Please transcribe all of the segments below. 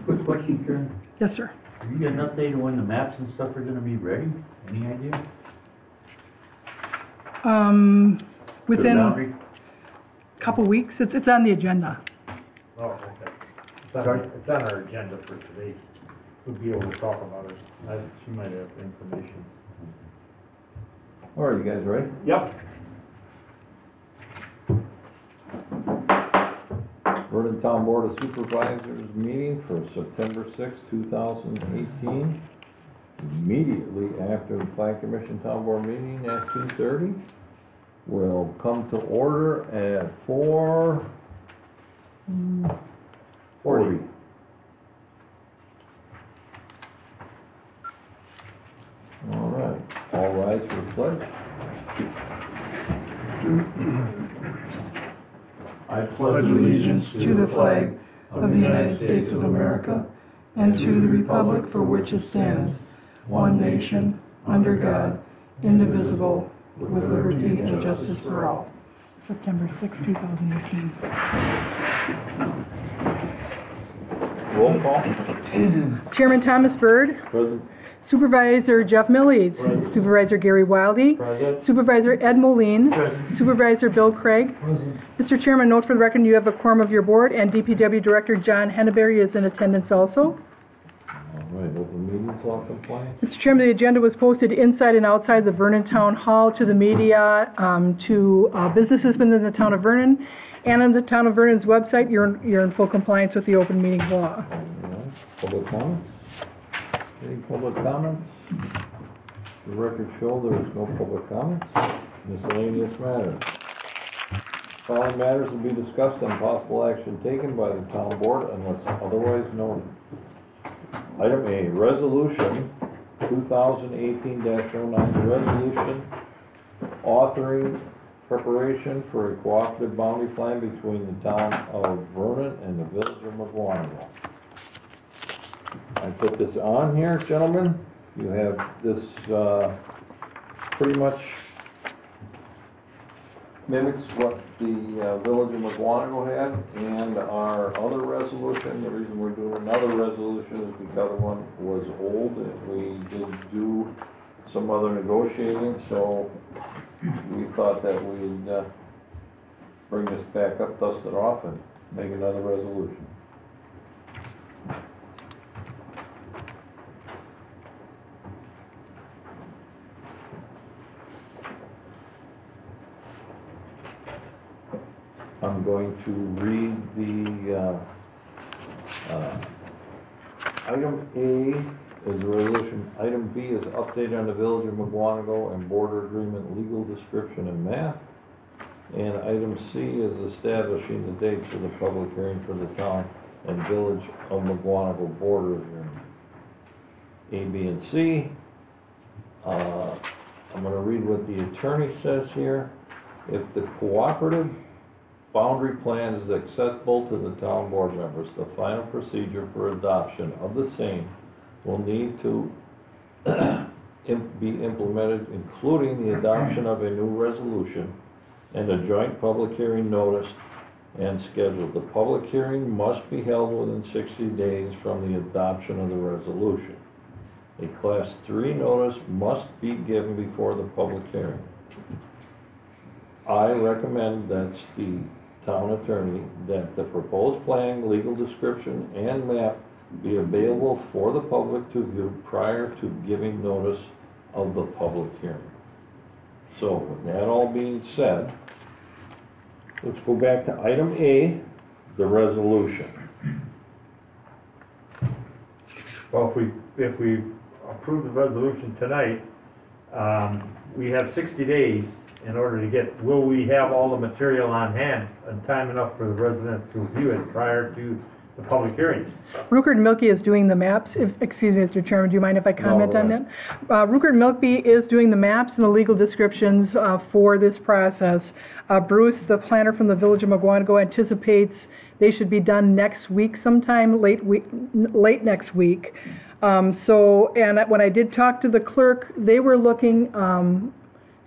Quick question, Karen. Yes, sir. Have you got an update on when the maps and stuff are going to be ready? Any idea? Within a couple weeks. It's on the agenda. Oh, okay. It's on our agenda for today. We'll be able to talk about it. She might have information. All right, you guys ready? Yep. Vernon Town Board of Supervisors meeting for September 6, 2018. Immediately after the Plan Commission Town Board meeting at 2:30. Will come to order at 4:40. All right, all rise for the pledge. I pledge allegiance to the flag of the United States of America and to the republic for which it stands, one nation, under God, indivisible, with liberty and justice for all. September 6, 2018. Roll call. Chairman Thomas Byrd. Present. Supervisor Jeff Millies. Present. Supervisor Gary Wildy. Present. Supervisor Ed Moline. Present. Supervisor Bill Craig. Present. Mr. Chairman, note for the record you have a quorum of your board, and DPW Director John Henneberry is in attendance also. All right, open meetings law compliance. Mr. Chairman, the agenda was posted inside and outside the Vernon Town Hall to the media, to businesses within the town of Vernon, and on the town of Vernon's website. You're in full compliance with the open meetings law. All right, public comments? Any public comments? The record show there is no public comments. Miscellaneous matters. Following matters will be discussed and possible action taken by the town board unless otherwise noted. Item A, Resolution 2018-09, resolution authoring preparation for a cooperative boundary plan between the town of Vernon and the village of McGuanago. I put this on here, gentlemen. You have this pretty much mimics what the village of McGuanago had, and our other resolution. The reason we're doing another resolution is because one was old and we did do some other negotiating, so we thought that we'd bring this back up, dust it off, and make another resolution. I'm going to read the item A is a resolution. Item B is update on the village of McGuanago and border agreement legal description and map. And item C is establishing the dates for the public hearing for the town and village of McGuanago border agreement. A, B, and C. I'm going to read what the attorney says here. If the cooperative boundary plan is acceptable to the town board members, the final procedure for adoption of the same will need to be implemented, including the adoption of a new resolution and a joint public hearing noticed and scheduled. The public hearing must be held within 60 days from the adoption of the resolution. A Class 3 notice must be given before the public hearing. I recommend, that's the town attorney, that the proposed plan, legal description, and map be available for the public to view prior to giving notice of the public hearing. So, with that all being said, let's go back to item A, the resolution. Well, if we approve the resolution tonight, we have 60 days in order to get, will we have all the material on hand and time enough for the residents to review it prior to the public hearings? Rupert and Milky is doing the maps. Excuse me, Mr. Chairman, do you mind if I comment on that? Rupert and Milky is doing the maps and the legal descriptions for this process. Bruce, the planner from the village of McGuanago, anticipates they should be done next week sometime, late next week. And when I did talk to the clerk, they were looking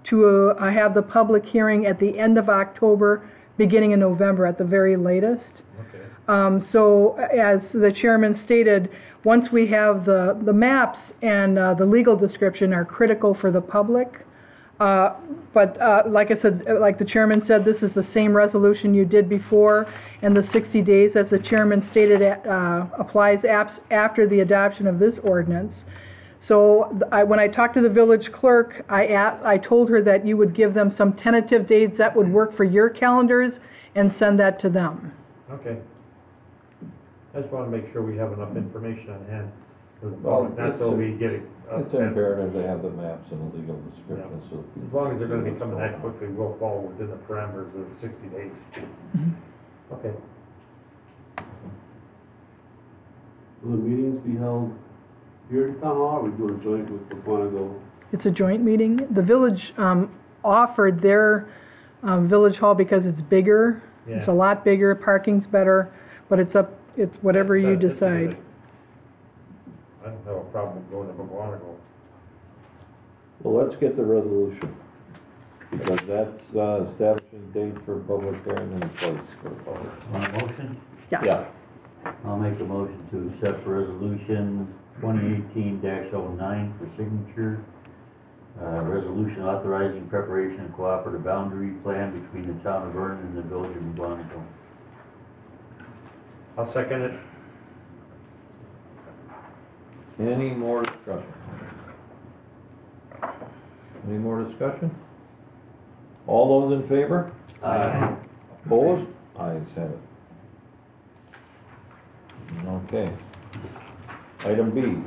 to have the public hearing at the end of October, beginning in November at the very latest. Okay. So as the chairman stated, once we have the maps and the legal description are critical for the public. But like I said, like the chairman said, this is the same resolution you did before, and the 60 days, as the chairman stated, applies after the adoption of this ordinance. So when I talked to the village clerk, I told her that you would give them some tentative dates that would work for your calendars and send that to them. Okay. I just want to make sure we have enough information on hand for the Well, public, not so we get it. It's imperative to have the maps and the legal description, so. As long as they're gonna be coming that quickly, we'll fall within the parameters of 60 days. Okay. Will the meetings be held here at Town Hall, or we do a joint with Paquonigo? It's a joint meeting. The village offered their village hall because it's bigger. Yeah. It's a lot bigger, parking's better, but it's whatever you That's decide. I don't have a problem going to Paquonigo. Well, let's get the resolution, because that's establishing dates for public hearing and place for public. Want a motion? Yes. Yeah, I'll make a motion to accept resolution 2018-09 for signature. Resolution authorizing preparation of cooperative boundary plan between the town of Vernon and the village of Paquonigo. I'll second it. any more discussion? Any more discussion? All those in favor? Aye. Opposed? Ayes have it. Okay. Item B,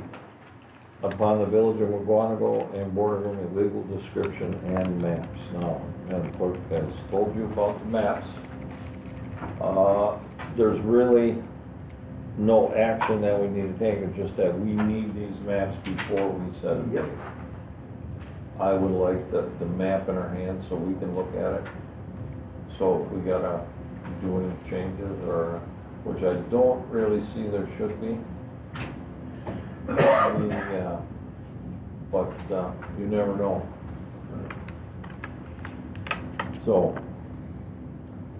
upon the village of Wagonago and bordering a legal description and maps. Now, Madam Clerk has told you about the maps. There's really no action that we need to take, it's just that we need these maps before we set a date. I would like the map in our hands so we can look at it. So if we gotta do any changes, or, which I don't really see there should be. But you never know. So,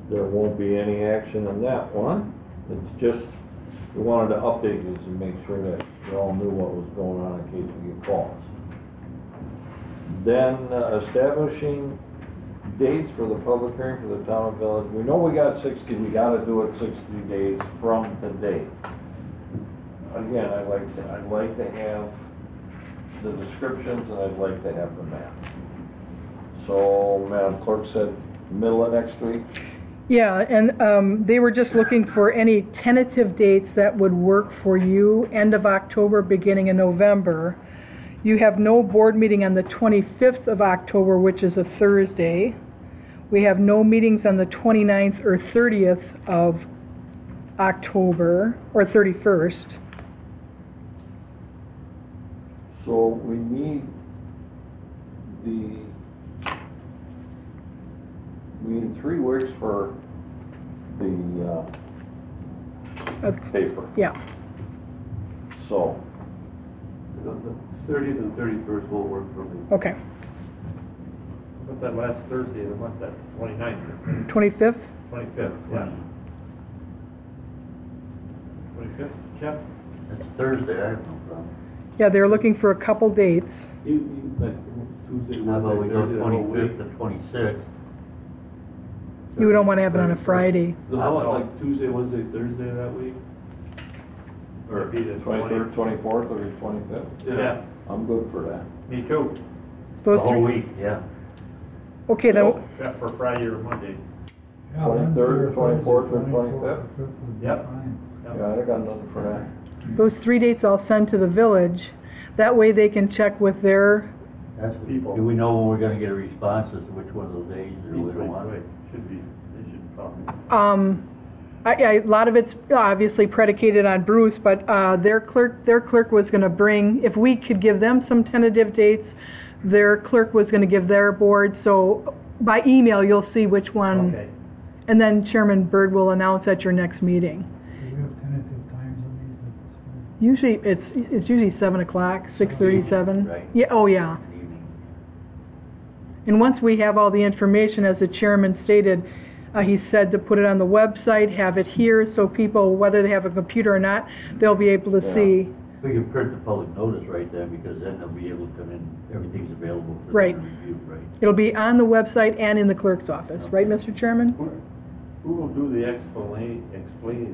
there won't be any action on that one. It's just, we wanted to update you to make sure that you all knew what was going on in case we get calls. Then establishing dates for the public hearing for the town of village. We know we got 60, we gotta do it 60 days from today. Again, I'd like to have the descriptions, and I'd like to have the map. So, Madam Clerk said middle of next week? Yeah, and they were just looking for any tentative dates that would work for you, end of October, beginning of November. You have no board meeting on the 25th of October, which is a Thursday. We have no meetings on the 29th or 30th of October, or 31st. So we need 3 weeks for the paper. Yeah. So, The 30th and 31st won't work for me. Okay. What's that last Thursday of the month, that 29th, 25th? 25th, yeah. 25th, Jeff? That's Thursday, I have no problem. Yeah, they're looking for a couple dates. Like Tuesday, How about we Wednesday, go Thursday, the whole 25th week? and 26th? You don't want to have it on a Friday. No, how about like Tuesday, Wednesday, Thursday that week? Or be the 23rd, 24th, or the 25th? Yeah, I'm good for that. me too, The Those whole three. week, yeah. Okay, then. except for Friday or Monday. 23rd, 24th, or 25th? Yep. Yeah, I got nothing for that. Those 3 dates I'll send to the village. That way they can check with their, That's, People. do we know when we're gonna get a response as to which one of those days, or we don't Wait, want? wait, should be, they should probably. a lot of it's obviously predicated on Bruce, but their clerk was going to bring, if we could give them some tentative dates, their clerk was going to give their board, so by email you'll see which one. Okay. And then Chairman Byrd will announce at your next meeting. Do we have tentative times on these at this point? Usually, it's usually 7 o'clock, 6:37. Right. Yeah, oh yeah. Evening. And once we have all the information, as the chairman stated, He said to put it on the website, have it here, so people, whether they have a computer or not, they'll be able to see. We can print the public notice right then, because then they'll be able to come in, everything's available for Right. them to review, right? It'll be on the website and in the clerk's office, right, Mr. Chairman? Who will do the explaining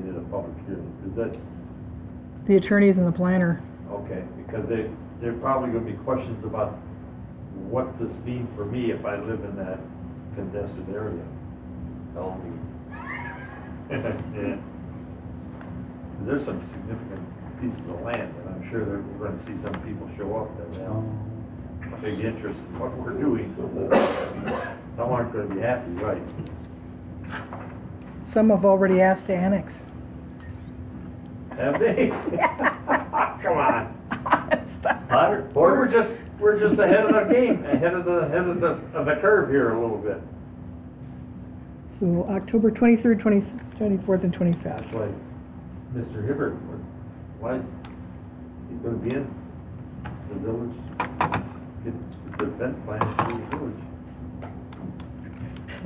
in a public hearing? Is that, The attorneys and the planner. okay, because there are probably gonna be questions about what this means for me if I live in that congested area. Tell me. Yeah. There's some significant pieces of land, and I'm sure that we're gonna see some people show up that have a big interest in what we're doing. Some aren't gonna be happy, right? Some have already asked to annex. Have they? Come on. Porter? We're just ahead of the game, ahead of the curve here a little bit. So October 23rd, 24th, and 25th. That's like Mr. Hibbert, why, he's gonna be in the village, get the event plan through the village.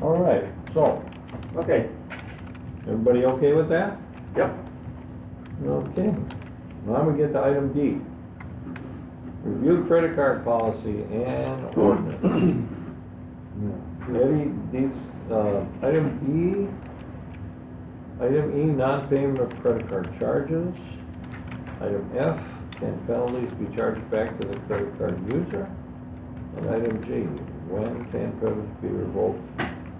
All right, so, Okay, everybody okay with that? yep. Okay. Now we get to item D. Review credit card policy and ordinance. Eddie, these, item E, non-payment of credit card charges. Item F, can penalties be charged back to the credit card user? And item G, when can credits be revoked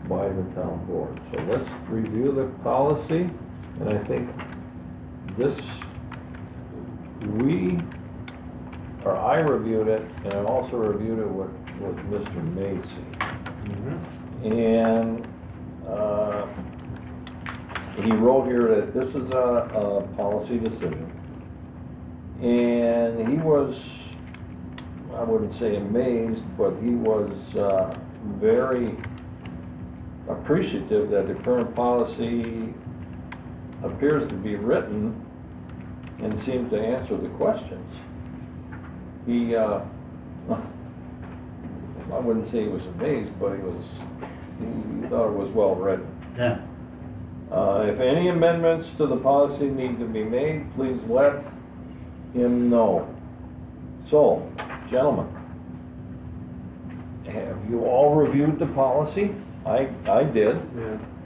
by the town board? So let's review the policy, and I think I reviewed it, and I also reviewed it with Mr. Macy. And he wrote here that this is a policy decision. And he was, I wouldn't say amazed, but he was very appreciative that the current policy appears to be written and seems to answer the questions. He, I wouldn't say he was amazed, but he thought it was well written. Yeah. If any amendments to the policy need to be made, please let him know. So, gentlemen, have you all reviewed the policy? I did.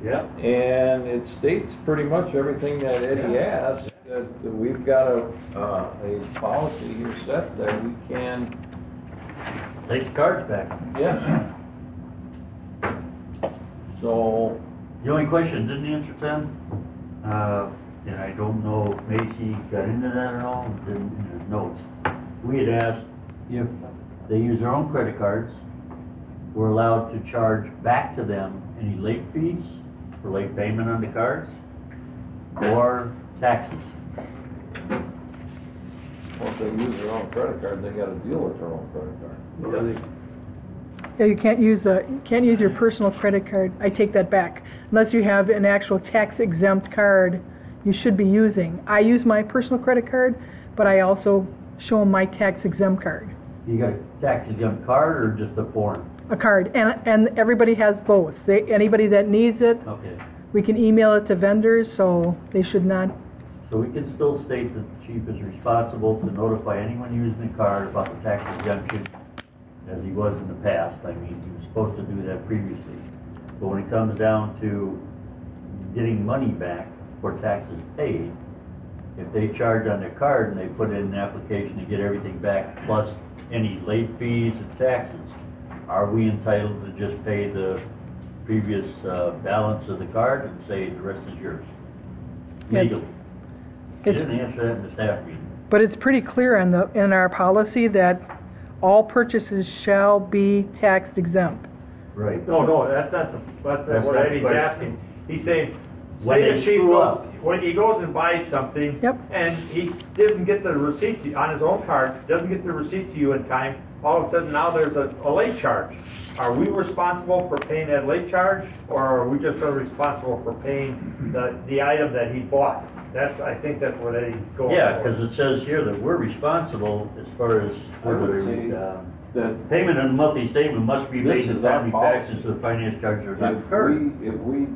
Yeah. And it states pretty much everything that Eddie asked, that we've got a policy here set that we can, Take the cards back. yes. So, The only question didn't answer, Tim, and I don't know if Macy got into that at all, didn't in his notes. We had asked if they use their own credit cards, we're allowed to charge back to them any late fees for late payment on the cards or taxes. once they use their own credit card, they gotta deal with their own credit card. Yeah, you can't use your personal credit card. I take that back. Unless you have an actual tax exempt card, you should be using. I use my personal credit card, but I also show them my tax exempt card. You got a tax exempt card or just a foreign? A card, and everybody has both. Anybody that needs it, Okay. we can email it to vendors, so they should not. So we can still state that the chief is responsible to notify anyone using the card about the tax exemption as he was in the past. I mean, he was supposed to do that previously. But when it comes down to getting money back for taxes paid, if they charge on their card and they put in an application to get everything back plus any late fees and taxes, are we entitled to just pay the previous balance of the card and say the rest is yours? Legally. They didn't answer that in the staff meeting. But it's pretty clear in our policy that all purchases shall be tax exempt. Right. No, that's not what not the Eddie's question. asking. He's saying, When say they the chief screw goes, up. when he goes and buys something, Yep. and he doesn't get the receipt on his own card, doesn't get the receipt to you in time, all of a sudden now there's a late charge. Are we responsible for paying that late charge, or are we just responsible for paying the item that he bought? I think that's what Eddie's going for. Yeah, because it says here that we're responsible as far as I would say the payment on the monthly statement must be This made is in timely our policy. taxes to the finance charges are not If incurred. we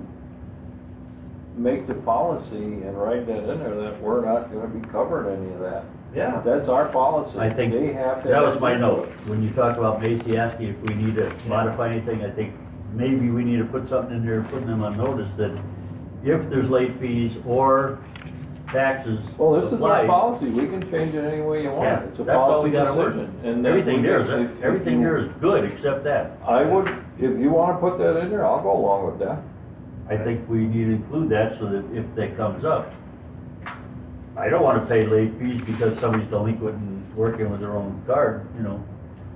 make the policy and write that in there that we're not gonna be covering any of that. Yeah. That's our policy. I think They have to. that was my note. When you talk about Macy asking if we need to modify anything, I think maybe we need to put something in there, putting them on notice that if there's late fees or taxes Well, this is our applied, policy, we can change it any way you yeah, want, it's a that's all we policy gotta work. decision. And Everything there if is, everything you- there is good except that. I would, if you wanna put that in there, I'll go along with that. I think we need to include that so that if that comes up, I don't wanna pay late fees because somebody's delinquent and working with their own card, you know.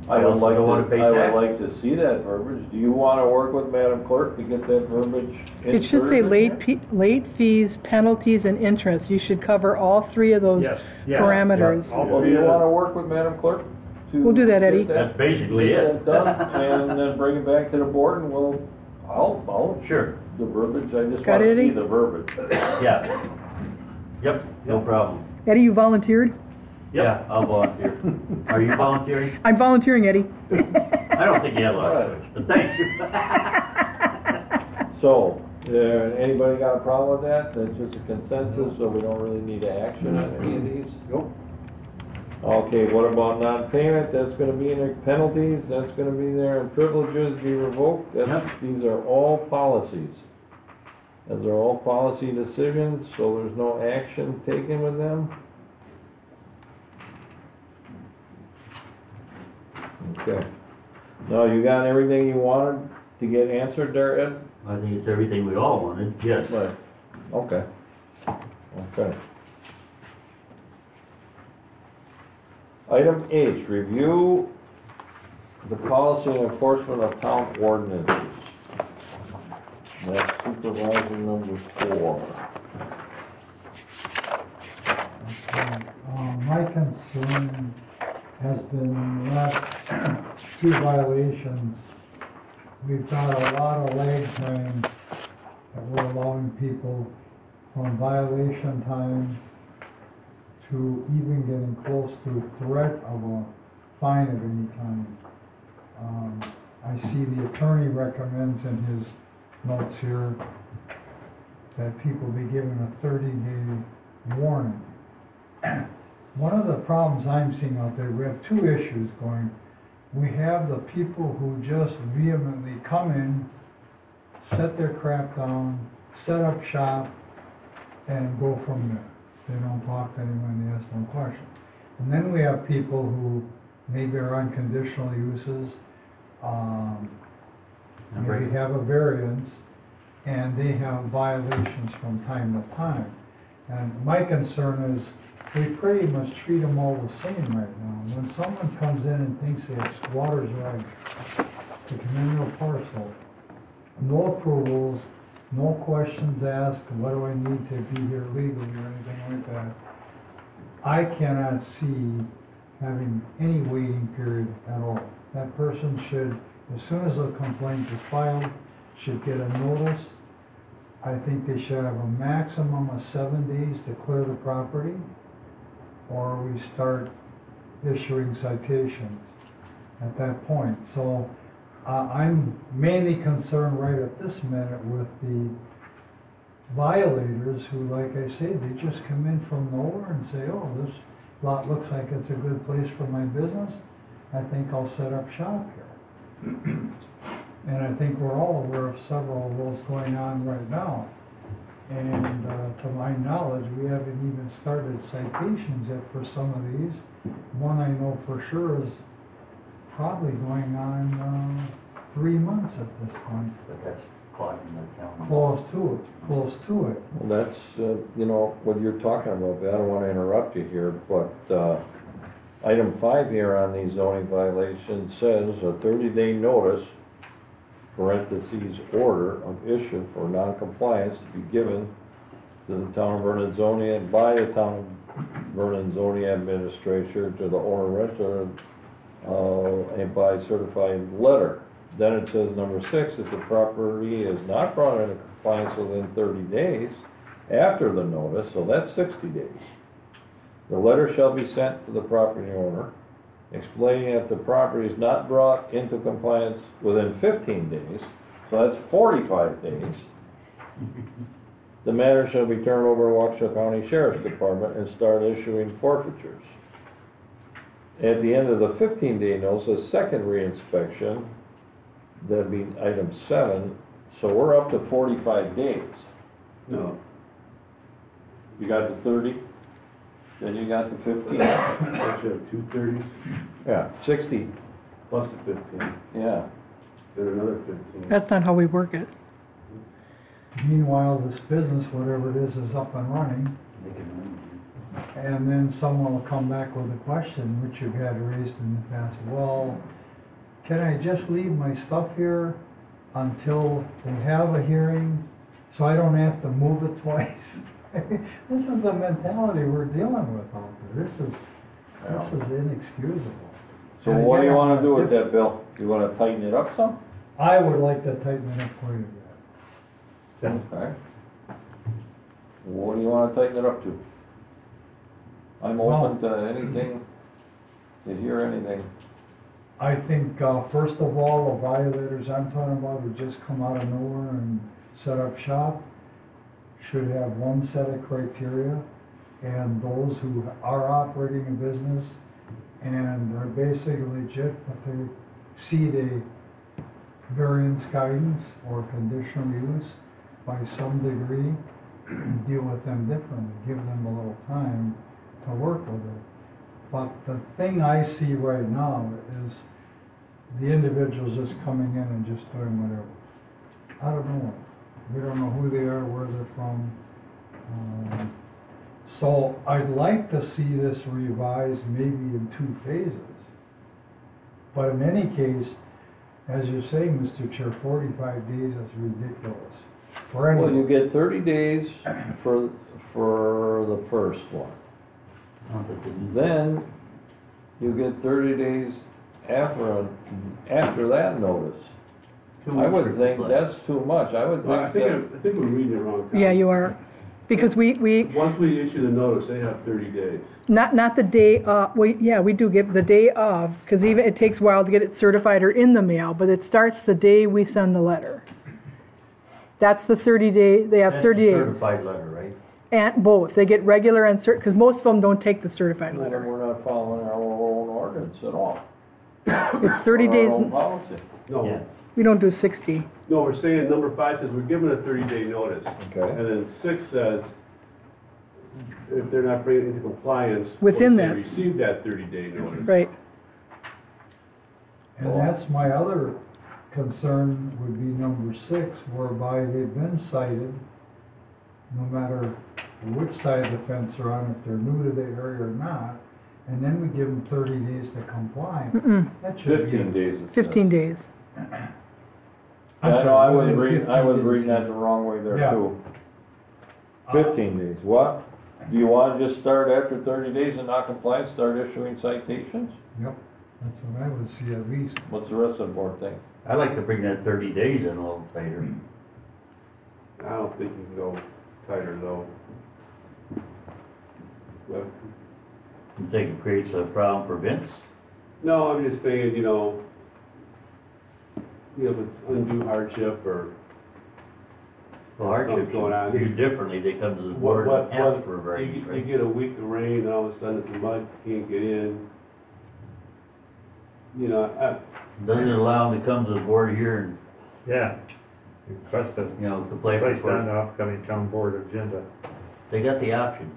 I also don't wanna pay I would taxes. like to see that verbiage. Do you wanna work with Madam Clerk to get that verbiage It should say inserted in late fees, penalties, and interest. You should cover all three of those Yes, yeah, parameters. yeah. there? Well, do you wanna work with Madam Clerk? to We'll do that, Eddie. get That's basically get it. that done, and then bring it back to the board, and I'll Sure, the verbiage, I just Got wanna it, see Eddie? the verbiage. yeah. Yep, no problem. Eddie, you volunteered? Yeah, I'll volunteer. Are you volunteering? I'm volunteering, Eddie. I don't think you have a lot of choice, but thank you. So, anybody got a problem with that? That's just a consensus, so we don't really need action on any of these? Nope. Okay, what about non-payment? That's gonna be in there, penalties, that's gonna be there, and privileges be revoked. Yep. These are all policies. Those are all policy decisions, so there's no action taken with them. Okay. Now, you got everything you wanted to get answered there, Ed? I think it's everything we all wanted, yes. Right. Okay. Okay. Item H, review the policy and enforcement of town ordinances. That's supervisor number 4. My concern has been the last 2 violations. We've got a lot of lag time that we're allowing people from violation time to even getting close to threat of a fine of any kind. I see the attorney recommends in his notes here that people be given a 30-day warning. One of the problems I'm seeing out there, we have 2 issues going. We have the people who just vehemently come in, set their crap down, set up shop, and go from there. They don't talk to anyone, they ask no questions. And then we have people who maybe are unconditional uses, maybe have a variance, and they have violations from time to time. And my concern is we pretty much treat them all the same right now. When someone comes in and thinks they squatter's right to come into a parcel, no approvals, no questions asked, what do I need to be here legally or anything like that, I cannot see having any waiting period at all. That person should, as soon as a complaint is filed, should get a notice. I think they should have a maximum of 7 days to clear the property, or we start issuing citations at that point. So I'm mainly concerned right at this minute with the violators who, like I say, they just come in from nowhere and say, oh, this lot looks like it's a good place for my business. I think I'll set up shop here. And I think we're all aware of several of those going on right now. And to my knowledge, we haven't even started citations yet for some of these. One I know for sure is probably going on 3 months at this point. But that's clogging the town. Close to it. Well, that's, you know, what you're talking about, I don't want to interrupt you here, but item 5 here on these zoning violations says a 30-day notice, parentheses, order of issue for non-compliance to be given to the town of Vernon zoning, by the town of Vernon zoning administrator to the owner renter, and by certified letter. Then it says number 6, if the property is not brought into compliance within 30 days after the notice, so that's 60 days, the letter shall be sent to the property owner explaining that the property is not brought into compliance within 15 days, so that's 45 days. the matter shall be turned over to Waukesha County Sheriff's Department and start issuing forfeitures. At the end of the 15-day notice, a second reinspection, that'd be item 7, so we're up to 45 days. No, You got the 30, then you got the 15. actually have 2 30s Yeah, 60, plus the 15, yeah. then another 15. That's not how we work it. Meanwhile, this business, whatever it is up and running, and then someone will come back with a question, which you've had raised in the past. Well, can I just leave my stuff here until they have a hearing, so I don't have to move it twice? This is the mentality we're dealing with out there. This is inexcusable. So And what do you again, wanna do with if- that, Bill? You wanna tighten it up some? I would like to tighten it up quite a bit. Okay. What do you wanna tighten it up to? I'm Well- open to anything, to hear anything. I think, first of all, the violators I'm talking about who just come out of nowhere and set up shop should have one set of criteria, and those who are operating a business and are basically legit, but they see the variance guidance or conditional use by some degree, deal with them differently, give them a little time to work with it. But the thing I see right now is the individuals just coming in and just doing whatever. I don't know. We don't know who they are, where they're from. So I'd like to see this revised maybe in 2 phases. But in any case, as you're saying, Mr. Chair, 45 days is ridiculous. For Well, anyone. you get 30 days for the first one. Then you get 30 days after that notice. I would think that's too much. I would Well, I think think, that, I think we're reading it wrong. Tom. Yeah, you are. Because we Once we issue the notice, they have 30 days. not the day, we do give the day of, because even it takes a while to get it certified or in the mail, but it starts the day we send the letter. That's the 30 day, they have That's 30 a days. certified letter, right? And both, they get regular and because most of them don't take the certified well, letter. we're not following our own ordinance at all. It's 30 Or days, Our own policy. No, Yeah. we don't do 60. no, we're saying number 5 says we're given a 30-day notice. Okay. And then 6 says if they're not bringing it into compliance. Within once that. they receive that 30-day notice. Right. And that's my other concern would be number 6, whereby they've been cited, no matter which side of the fence they're on, if they're new to the area or not, and then we give them 30 days to comply. That should be 15 days. it says. 15 days. I'm I know, sorry, I was within reading, 15 reading days. that the wrong way there Yeah. too. 15 days, what? Do you wanna just start after 30 days and not comply, start issuing citations? Yep, that's what I would see at least. What's the rest of the board think? I'd like to bring that 30 days in a little tighter. I don't think you can go tighter though. Well, You think it creates a problem for Vince? no, I'm just saying, if it's undue hardship or Well, hardship Something going on. should do differently, they come to the board and ask for a variance, you right? get a week of rain and all of a sudden it's mud, you can't get in. Doesn't it allow them to come to the board here and, Yeah. Request it, complain placed on for, the upcoming town board agenda. they got the option.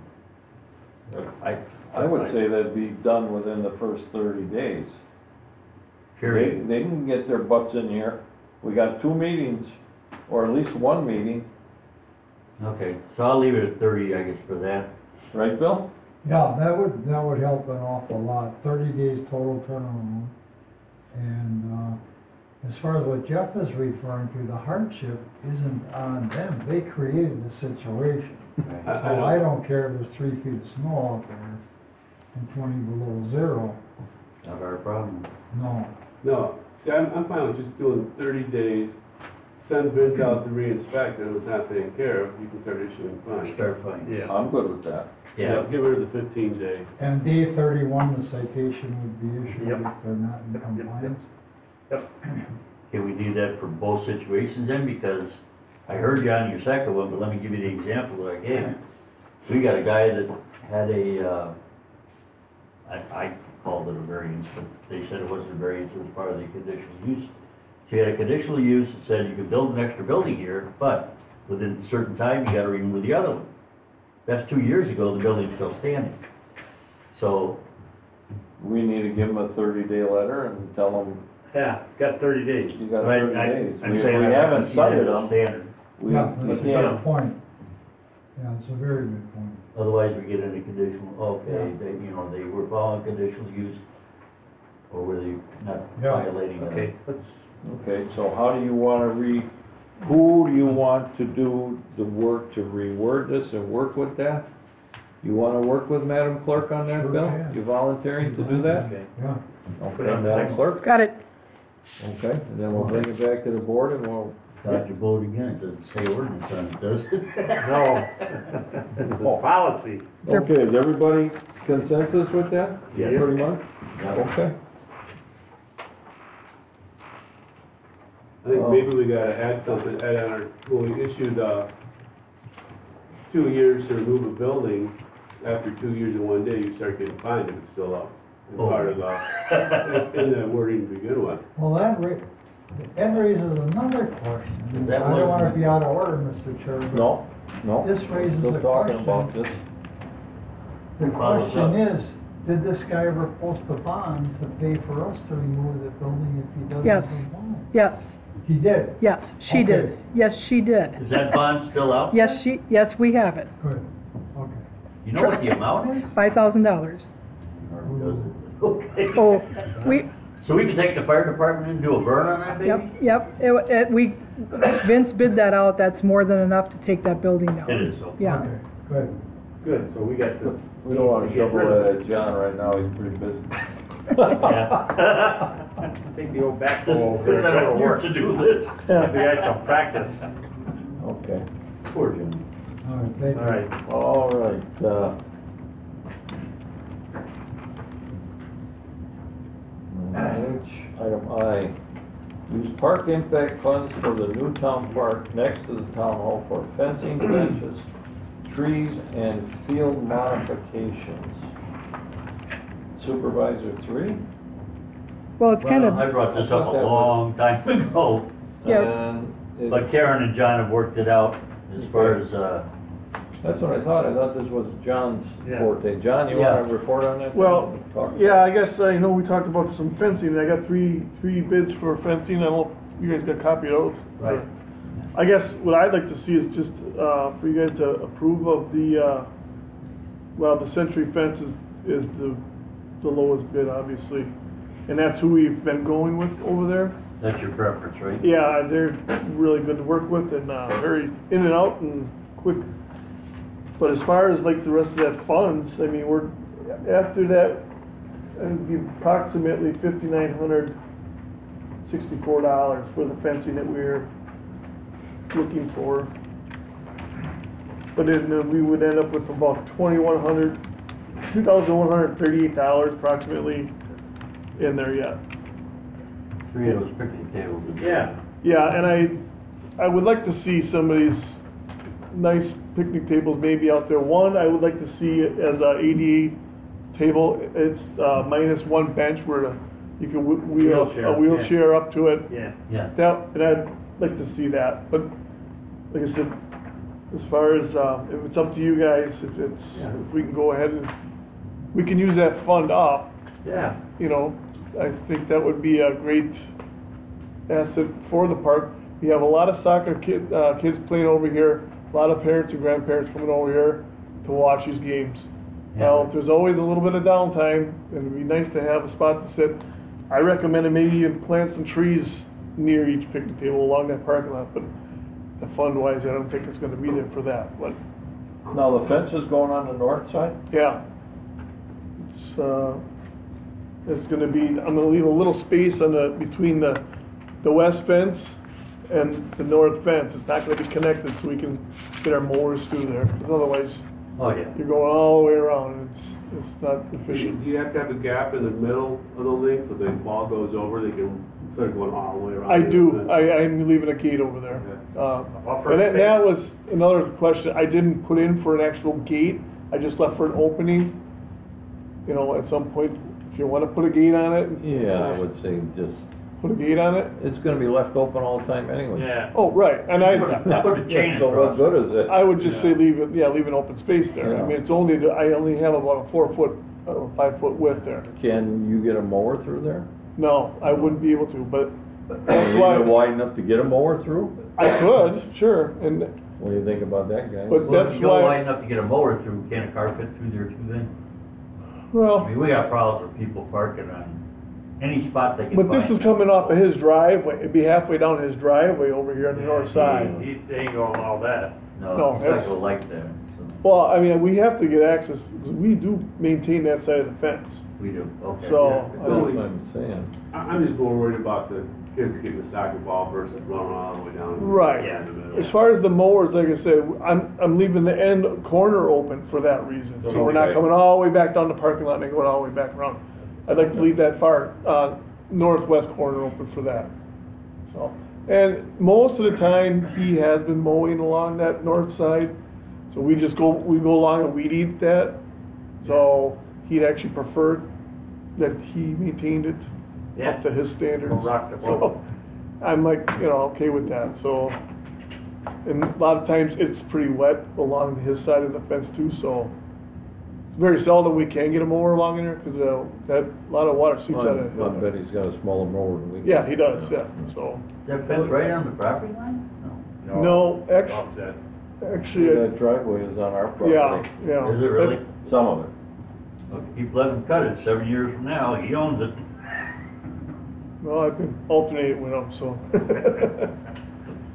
I would say that'd be done within the first 30 days. Period. They can get their butts in here. We got 2 meetings, or at least 1 meeting, Okay, so I'll leave it at 30, I guess, for that. right, Bill? Yeah, that would help an awful lot. 30 days total turnaround. And as far as what Jeff is referring to, the hardship isn't on them. They created the situation. So I don't care if there's 3 feet of snow out there and 20 below zero. Not our problem. No. No, see, I'm fine with just doing 30 days, send Vince out to re-inspect, and if it's not taken care of, you can start issuing fines. Start fines. Yeah. I'm good with that. Yeah, Get rid of the 15-day. And day 31, the citation would be issued Yep. if they're not in compliance. can we do that for both situations then? Because I heard you on your second one, but let me give you the example that I gave. We got a guy that had I called it a variance, but they said it wasn't a variance, it was part of the conditional use. She had a conditional use that said you could build an extra building here, but within a certain time, you gotta remove the other one. That's 2 years ago, the building's still standing. So, We need to give them a 30-day letter and tell them Yeah, got 30 days. you got right, 30 days. I'm We saying we I haven't see that cited as a them. standard. We Yeah, that's a can't. good point. Yeah, it's a very good point. Otherwise, we get into conditional, okay, Yeah. they were following conditional use, or were they not Yeah. violating that? Okay, let's, Okay, so how do you wanna who do you want to do the work to reword this and work with that? You wanna work with Madam Clerk on that, Sure Bill? can. You volunteering to do that? okay. Yeah. Put it Okay, on the Madam next- Clerk? Got it. Okay, and then we'll bring it back to the board and we'll, Dodge a vote again, it doesn't say ordinance on it, does it? No. It's a policy. okay, is everybody consensus with that? Yeah. Pretty much? Yeah. Okay. I think maybe we gotta add something, add on our, when we issued, 2 years to remove a building, after 2 years and 1 day, you start getting fined if it's still up. It's Oh. part of the, in the wording to begin with. Well, that raises another question. That I don't want to was- be out of order, Mr. Chair, but No, this raises still a talking question. about this. The Follows question up. is, did this guy ever post a bond to pay for us to remove the building if he doesn't Yes. comply? Yes, He did? yes, she did. Okay. Yes, she did. Is that bond still out? Yes, we have it. Good, okay. You know what the amount is? $5,000. Or does it? Okay. Oh, we, So we can take the fire department and do a burn on that baby? yep, Vince bid that out, that's more than enough to take that building down. It is, okay. Yeah. Okay, good. Good, so we got the. We don't wanna shovel that at John right now, he's pretty busy. Yeah. Take the old backhoe Just over put there. that on work to do this. Give the guy some practice. Okay, Poor Jimmy. All right, thank you. All right. all right, item I, use park impact funds for the new town park next to the town hall for fencing, benches, trees, and field modifications. Supervisor 3? Well, it's kind Well, I of, brought this I up thought a that long time ago, Yeah. And it- but Karen and John have worked it out as far as, that's what I thought this was John's Yeah. forte. John, you Yeah. wanna report on that? Well, Talk. yeah, I guess, I know we talked about some fencing, I got three bids for fencing, I don't know if you guys got a copy of those. Right. I guess what I'd like to see is just, for you guys to approve of the, the Century fence is the lowest bid, obviously. And that's who we've been going with over there. that's your preference, right? Yeah, they're really good to work with and, very in and out and quick. But as far as like the rest of that funds, I mean, we're, after that, it'd be approximately $5,964 for the fencing that we're looking for. But then we would end up with about $2,138 approximately in there yet. 3 of those picnic tables. would be- Yeah. Yeah, and I would like to see some of these nice picnic tables maybe out there. One, I would like to see it as a ADA table. It's minus one bench where you can wheel Wheelchair, a wheelchair up to it. Yeah. Yeah. And I'd like to see that. But like I said, as far as if it's up to you guys, if we can go ahead and we can use that fund up, Yeah. you know, I think that would be a great asset for the park. We have a lot of soccer kids playing over here, a lot of parents and grandparents coming over here to watch these games. Yeah. Now, there's always a little bit of downtime, and it'd be nice to have a spot to sit. I recommended maybe even plant some trees near each picnic table along that parking lot, but the fund-wise, I don't think it's gonna be there for that, but, Now, the fence is going on the north side? yeah. It's gonna be, I'm gonna leave a little space between the west fence and the north fence. It's not gonna be connected so we can get our mowers through there, because otherwise Oh, yeah. you're going all the way around and it's not Do efficient. you have to have a gap in the middle of the link so the ball goes over, they can instead of going all the way around. I the do, fence? I'm leaving a gate over there. Buffer And that space. was another question, I didn't put in for an actual gate, I just left for an opening. You know, at some point, if you wanna put a gate on it. Yeah, I would say just, Put a gate on it. it's gonna be left open all the time anyway. Yeah. Oh, right, and Put a chain So what across. good is it? I would just say leave it, leave an open space there. I Yeah. mean, it's only, I only have about a 4-foot, 5-foot width there. Can you get a mower through there? No, I wouldn't be able to, but Are that's you why, wide enough to get a mower through? I could, sure, and, What do you think about that, guys? but Well, if that's you go wide why, enough to get a mower through, can a car fit through there too then? I well, mean, we got problems with people parking on any spot they can find. but this is coming off of his driveway, it'd be halfway down his driveway over here on the north side. He ain't going all that. No, No, it's that's- like a light there, so, Well, I mean, we have to get access, because we do maintain that side of the fence. we do, okay. So, That's what I'm saying. I'm just more worried about the kids getting a soccer ball versus running all the way down. Right. Yeah. In the middle. As far as the mowers, like I said, I'm leaving the end corner open for that reason. So we're not Okay. coming all the way back down the parking lot and going all the way back around. I'd like to leave that far, northwest corner open for that. So, and most of the time, he has been mowing along that north side. So we go along and weed eat that. So he'd actually preferred that he maintained it Yeah. up to his standards. Don't rock the boat. So I'm like, okay with that, so. And a lot of times it's pretty wet along his side of the fence too, so. It's very seldom we can get a mower along in there, cause that, a lot of water seeps out of I bet he's got a smaller mower than we do. Yeah, he does, yeah, so. Is that fence right on the property line? No. No, Offset. actually, That driveway is on our property. yeah. Is it really? Some of it. Well, if you keep letting him cut it, 7 years from now, he owns it. Well, I've been alternating with them, so.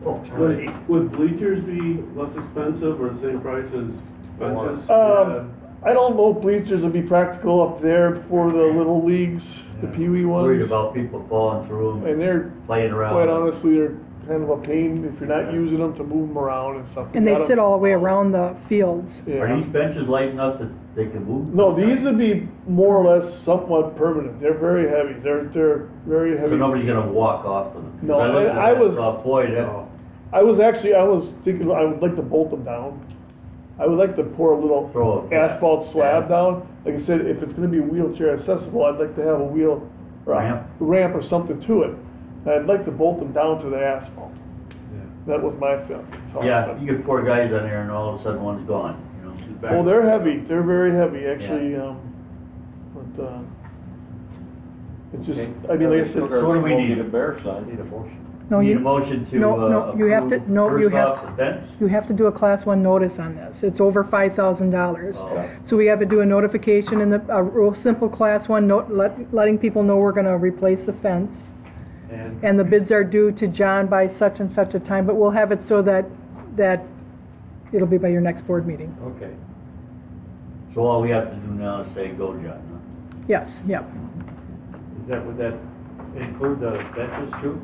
Oh, really? Would bleachers be less expensive or the same price as benches? I don't know if bleachers would be practical up there for the little leagues, the Pee Wee Worried ones. about people falling through them, And they're, playing around. quite honestly, they're kind of a pain if you're not using them to move them around and stuff. And You they gotta- sit all the way around the fields. Yeah. Are these benches light enough that they can move? No, these would be more or less somewhat permanent. They're very heavy. They're very So heavy. nobody's gonna walk off of them? 'Cause No, I looked at I that, was- thought, boy, that, I was thinking I would like to bolt them down. I would like to pour a little Throw a- asphalt slab yeah. down. Like I said, if it's gonna be wheelchair accessible, I'd like to have a wheel or a ramp or something to it. And I'd like to bolt them down to the asphalt. That was my thought. yeah, you get four guys on there and all of a sudden one's gone, you know? she's back. Well, they're heavy. They're very heavy, actually. But it's just, I mean, like I said, So what do we need? A bear sign. Need a motion. No, Need you, a motion to, no, you have to, approve no, you first have off to. the fence? You have to do a class 1 notice on this. It's over $5,000. Oh. So we have to do a notification in a real simple class 1 note, letting people know we're gonna replace the fence. And the bids are due to John by such and such a time, but we'll have it so that it'll be by your next board meeting. Okay. So all we have to do now is say, go, John, huh? Yes, yep. Would that include the benches too?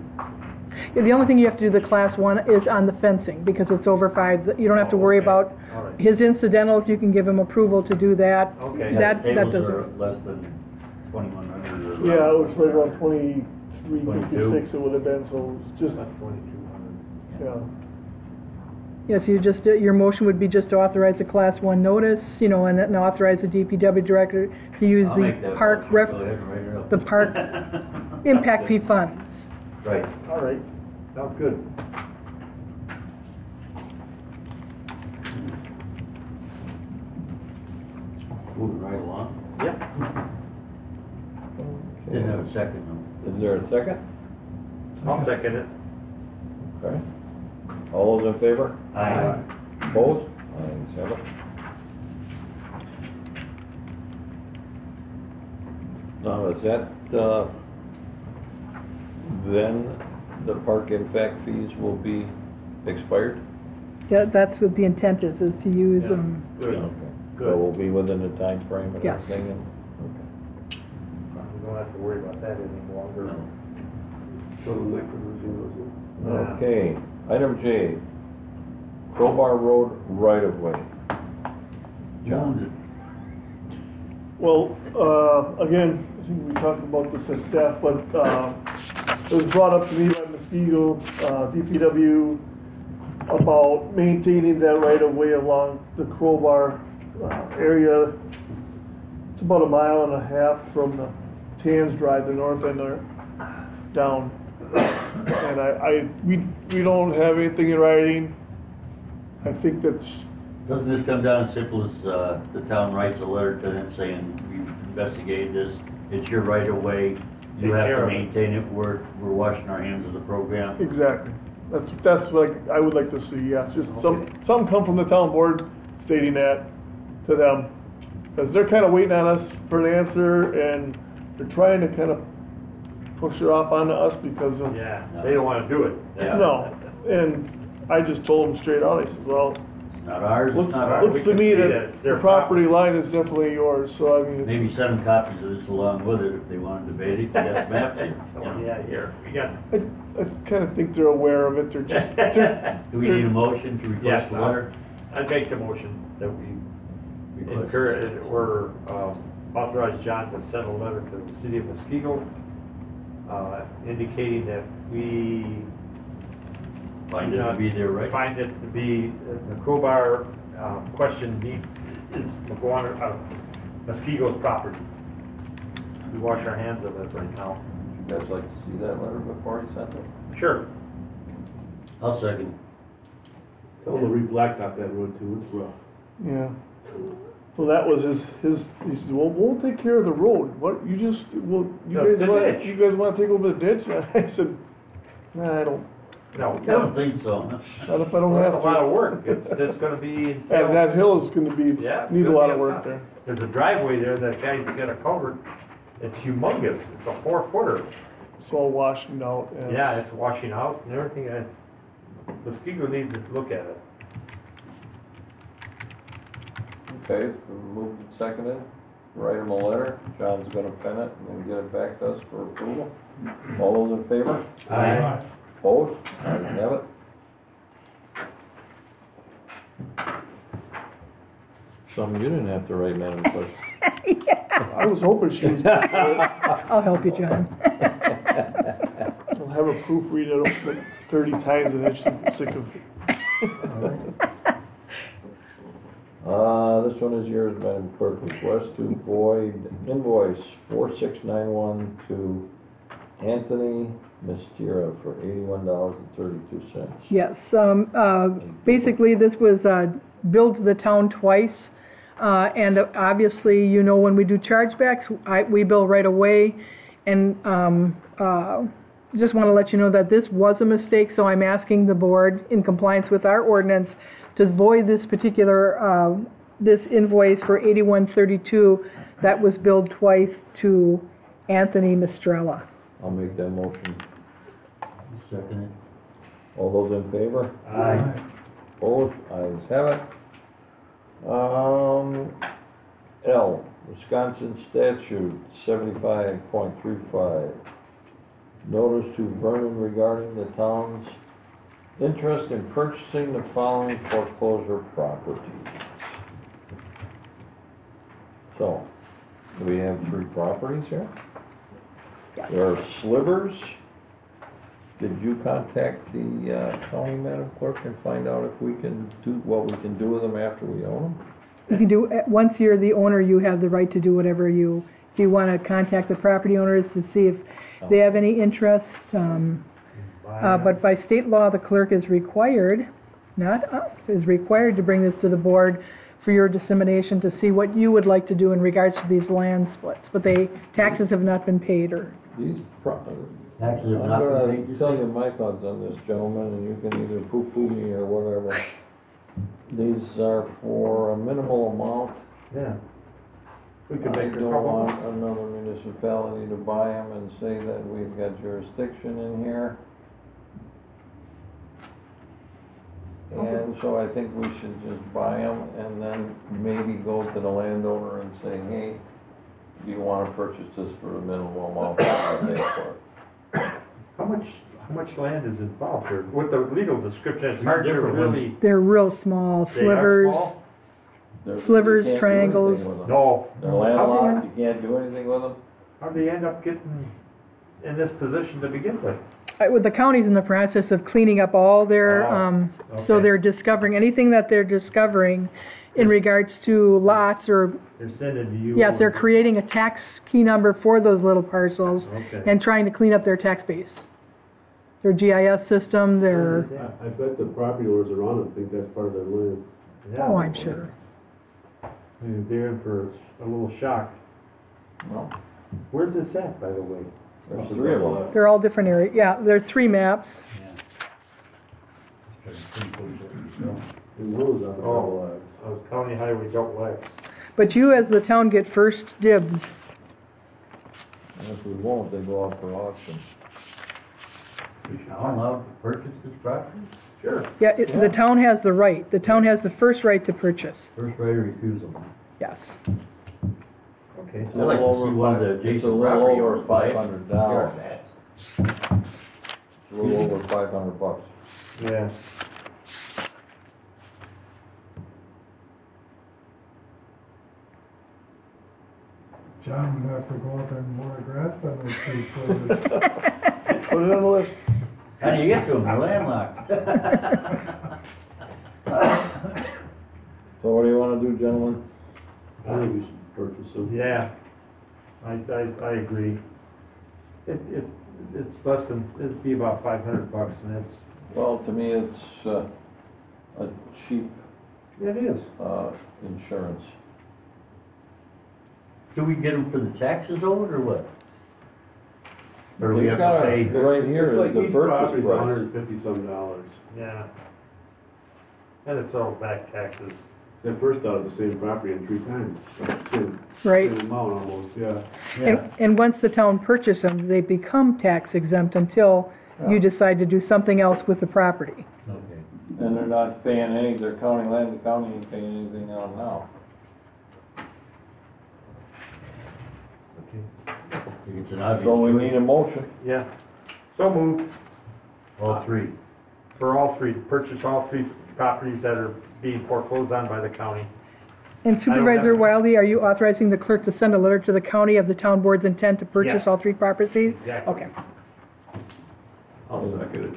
Yeah, the only thing you have to do, the class 1, is on the fencing, because it's over 5. You don't have to worry okay. about All right. his incidentals. You can give him approval to do that. Okay. That Tables doesn't. are less than 2,100 or. yeah, it was right around 2356 it would have been, so it's just, About 2,200. yeah. Yes, you just, your motion would be just to authorize a class 1 notice, and then authorize the DPW director to use I'll the make that park motion. ref, Go ahead and write it up. the park impact fee funds. Right. All right, sounds good. Moving right along. Yep. Didn't have a second though. Is there a second? I'll second it. Okay. All those in favor? Aye. Opposed? Ayes have it. Now, is that, then the park impact fees will be expired? Yeah, that's what the intent is to use Yeah. them. Good. Okay. Good. So we'll be within the time frame and Yes. everything? and- We don't have to worry about that any longer. No. So the next resolution was Yeah. Okay, item J, Crowbar Road right-of-way. John, Well, again, think we talked about this as staff, but it was brought up to me by Muskego, DPW, about maintaining that right of way along the Crowbar area. It's about 1.5 miles from the Tans Drive, the north end there, down. And we don't have anything in writing. I think that's. Doesn't this come down as simple as the town writes a letter to them saying, we've investigated this, it's your right of way, you have to maintain it, we're washing our hands of the program? Exactly. That's like I would like to see. Yes, just some come from the town board stating that to them, because they're kind of waiting on us for an answer, and they're trying to kind of push it off onto us because of they don't want to do it. no. And I just told them straight out. I said, well, Not ours, it's not ours. looks to me that the property line is definitely yours. So I mean, Maybe send them copies of this along with it if they want to debate it. You got maps here. Here, we got. I kind of think they're aware of it. They're just. Do we need a motion to request the letter? I'd make the motion that we encourage, or authorize John to send a letter to the city of Muskego, indicating that we Find it to be their right. find it to be the Crowbar question is Muskego's property. We wash our hands of it right now. Would you guys like to see that letter before he sent it? Sure. I'll second. Tell them to re-blacktop that road too, it's rough. Yeah. Well, that was his. He said, "Well, we'll take care of the road. What you just you guys want to take over the ditch?" I said, "Nah, I don't. No, I don't think so. Not if I don't have that's to." a lot of work. It's going to be. And that hill is going to be need a lot of work there. There's a driveway there that guy's got a culvert. It's humongous. It's a 4-footer. It's all washing out. Yeah, it's washing out and everything. Muskego needs to look at it. Okay, it's been moved and seconded. Write him a letter. John's gonna pen it and then get it back to us for approval. All those in favor? Aye. Opposed? Ayes have it. Something you didn't have to write, Madam Clerk. I was hoping she was. I'll help you, John. I'll have her proofread it like 30 times and then she'll get sick of it. This one is yours, Madam Clerk. Request to void invoice 4691 to Anthony Mistira for $81.32. Yes, basically this was billed to the town twice, and obviously, you know, when we do chargebacks, we bill right away, and just want to let you know that this was a mistake, so I'm asking the board, in compliance with our ordinance, to void this particular this invoice for $81.32 that was billed twice to Anthony Mistrella. I'll make that motion. Second it. All those in favor? Aye. Opposed? Ayes have it. L, Wisconsin statute 75.35. Notice to Vernon regarding the town's interest in purchasing the following foreclosure properties. So, we have 3 properties here. Yes. There are slivers. Did you contact the county, Madam Clerk, and find out if we can do what we can do with them after we own them? You can do, once you're the owner, you have the right to do whatever if you want to contact the property owners to see if they have any interest. But by state law, the clerk is required, is required to bring this to the board for your dissemination to see what you would like to do in regards to these land splits. But taxes have not been paid These Taxes have I'm not been going paid, to you tell say? you my thoughts on this, gentlemen, and you can either poo-poo me or whatever. These are for a minimal amount. Yeah. We I could make a don't couple. want another municipality to buy them and say that we've got jurisdiction in here. And so I think we should just buy them and then maybe go to the landowner and say, hey, do you want to purchase this for a minimal amount that I pay for it? How much land is involved here? With the legal description, it's hard to different really. They're real small, They are slivers. small? They're- Slivers, you can't do triangles. anything with them. No. They're landlocked, you can't do anything with them. How'd they end up getting in this position to begin with? The county's in the process of cleaning up all their, so okay. they're discovering, anything that they're discovering in regards to lots or, They're sending to you? yes, they're creating a tax key number for those little parcels Okay. and trying to clean up their tax base. Their GIS system, their, I bet the property owners around them think that's part of their land. Yeah. oh, I'm sure. They're in for a little shock. Well, Where's this at, by the way? there's three of them. They're all different areas. Yeah, there's 3 maps. And those are the Oh. double X. County Highway Double X. But you as the town get first dibs. And if we won't, they go out for auction. Is town allowed to purchase this property? Sure. Yeah, the town has the right. The town has the first right to purchase. First right of refusal. Yes. Okay. I'd like to see one of the It's a adjacent little property over owners buy it. $500. It's a little over $500. Yeah. John would have to go out there and mow the grass on those 3 quarters. Put it on the list. How do you get to them? You're landlocked. So what do you wanna do, gentlemen? I think we should purchase them. Yeah. I agree. It's less than, it'd be about $500 and it's, Well, to me, it's, a cheap, it is. insurance. Do we get them for the taxes owed or what? Or do we He's have got to a- pay? Right here It's is like the each purchase property's price. $150-some. Yeah. And it's all back taxes. At first, I was the same property in 3 times. Same, Right. same amount almost, yeah. And once the town purchases them, they become tax exempt until you decide to do something else with the property. Okay. And they're not paying any, they're county land, the county ain't paying anything on them now. It's an obvious. So we need a motion. Yeah. So moved All 3. for all 3, purchase all 3 properties that are being foreclosed on by the county. And Supervisor have- Wildy, are you authorizing the clerk to send a letter to the county of the town board's intent to purchase Yes. all 3 properties? Exactly. Okay. I'll second it.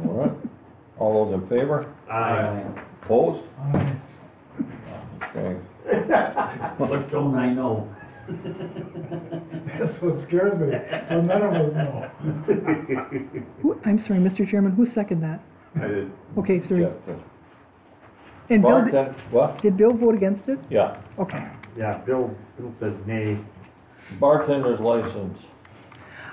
All right. All those in favor? Aye. Opposed? Aye. Okay. What don't I know? That's what scares me. Well, none of us know. I'm sorry, Mr. Chairman, who seconded that? I did. Okay, sorry. Yeah, And Bill, Barton, what? did Bill vote against it? Yeah. Okay. Yeah, Bill says nay. Bartender's license.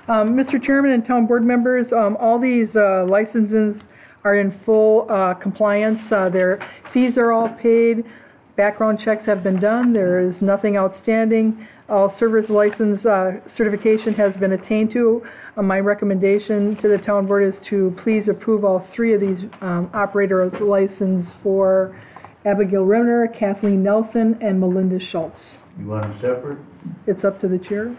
Mr. Chairman and town board members, all these licenses are in full compliance. Their fees are all paid. Background checks have been done. There is nothing outstanding. All service license certification has been attained to. My recommendation to the town board is to please approve all 3 of these operator license for Abigail Renner, Kathleen Nelson, and Melinda Schultz. You want them separate? It's up to the chair.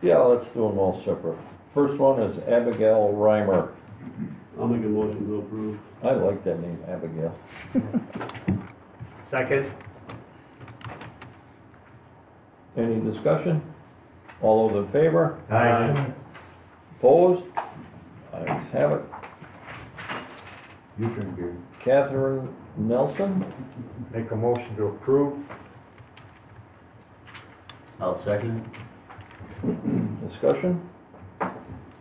Yeah, let's do them all separate. First one is Abigail Reimer. I'll make a motion to approve. I like that name, Abigail. Second. Any discussion? All those in favor? Aye. Opposed? Ayes have it. Your turn, Gary. Catherine Nelson. Make a motion to approve. I'll second Discussion?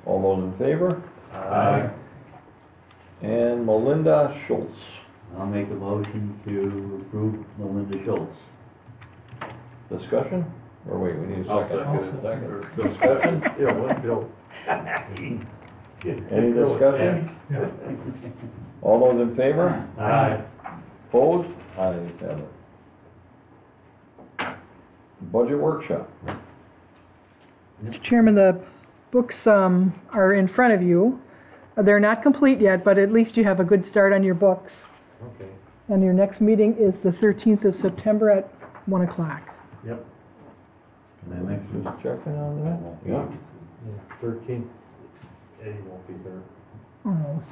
All those in favor? it. And Melinda Schultz. I'll make a motion to approve Melinda Schultz. Discussion? Or wait, we need a I'll second. second it. Second. Discussion? Yeah, let Bill. Any discussion? Yeah. All those in favor? Aye. Opposed? Ayes have it. Budget workshop. Mr. Chairman, the books are in front of you. They're not complete yet, but at least you have a good start on your books. Okay. And your next meeting is the 13th of September at 1 o'clock. Yep. Can I make Just checking on that? Yeah. 13th. Eddie won't be there. Oh,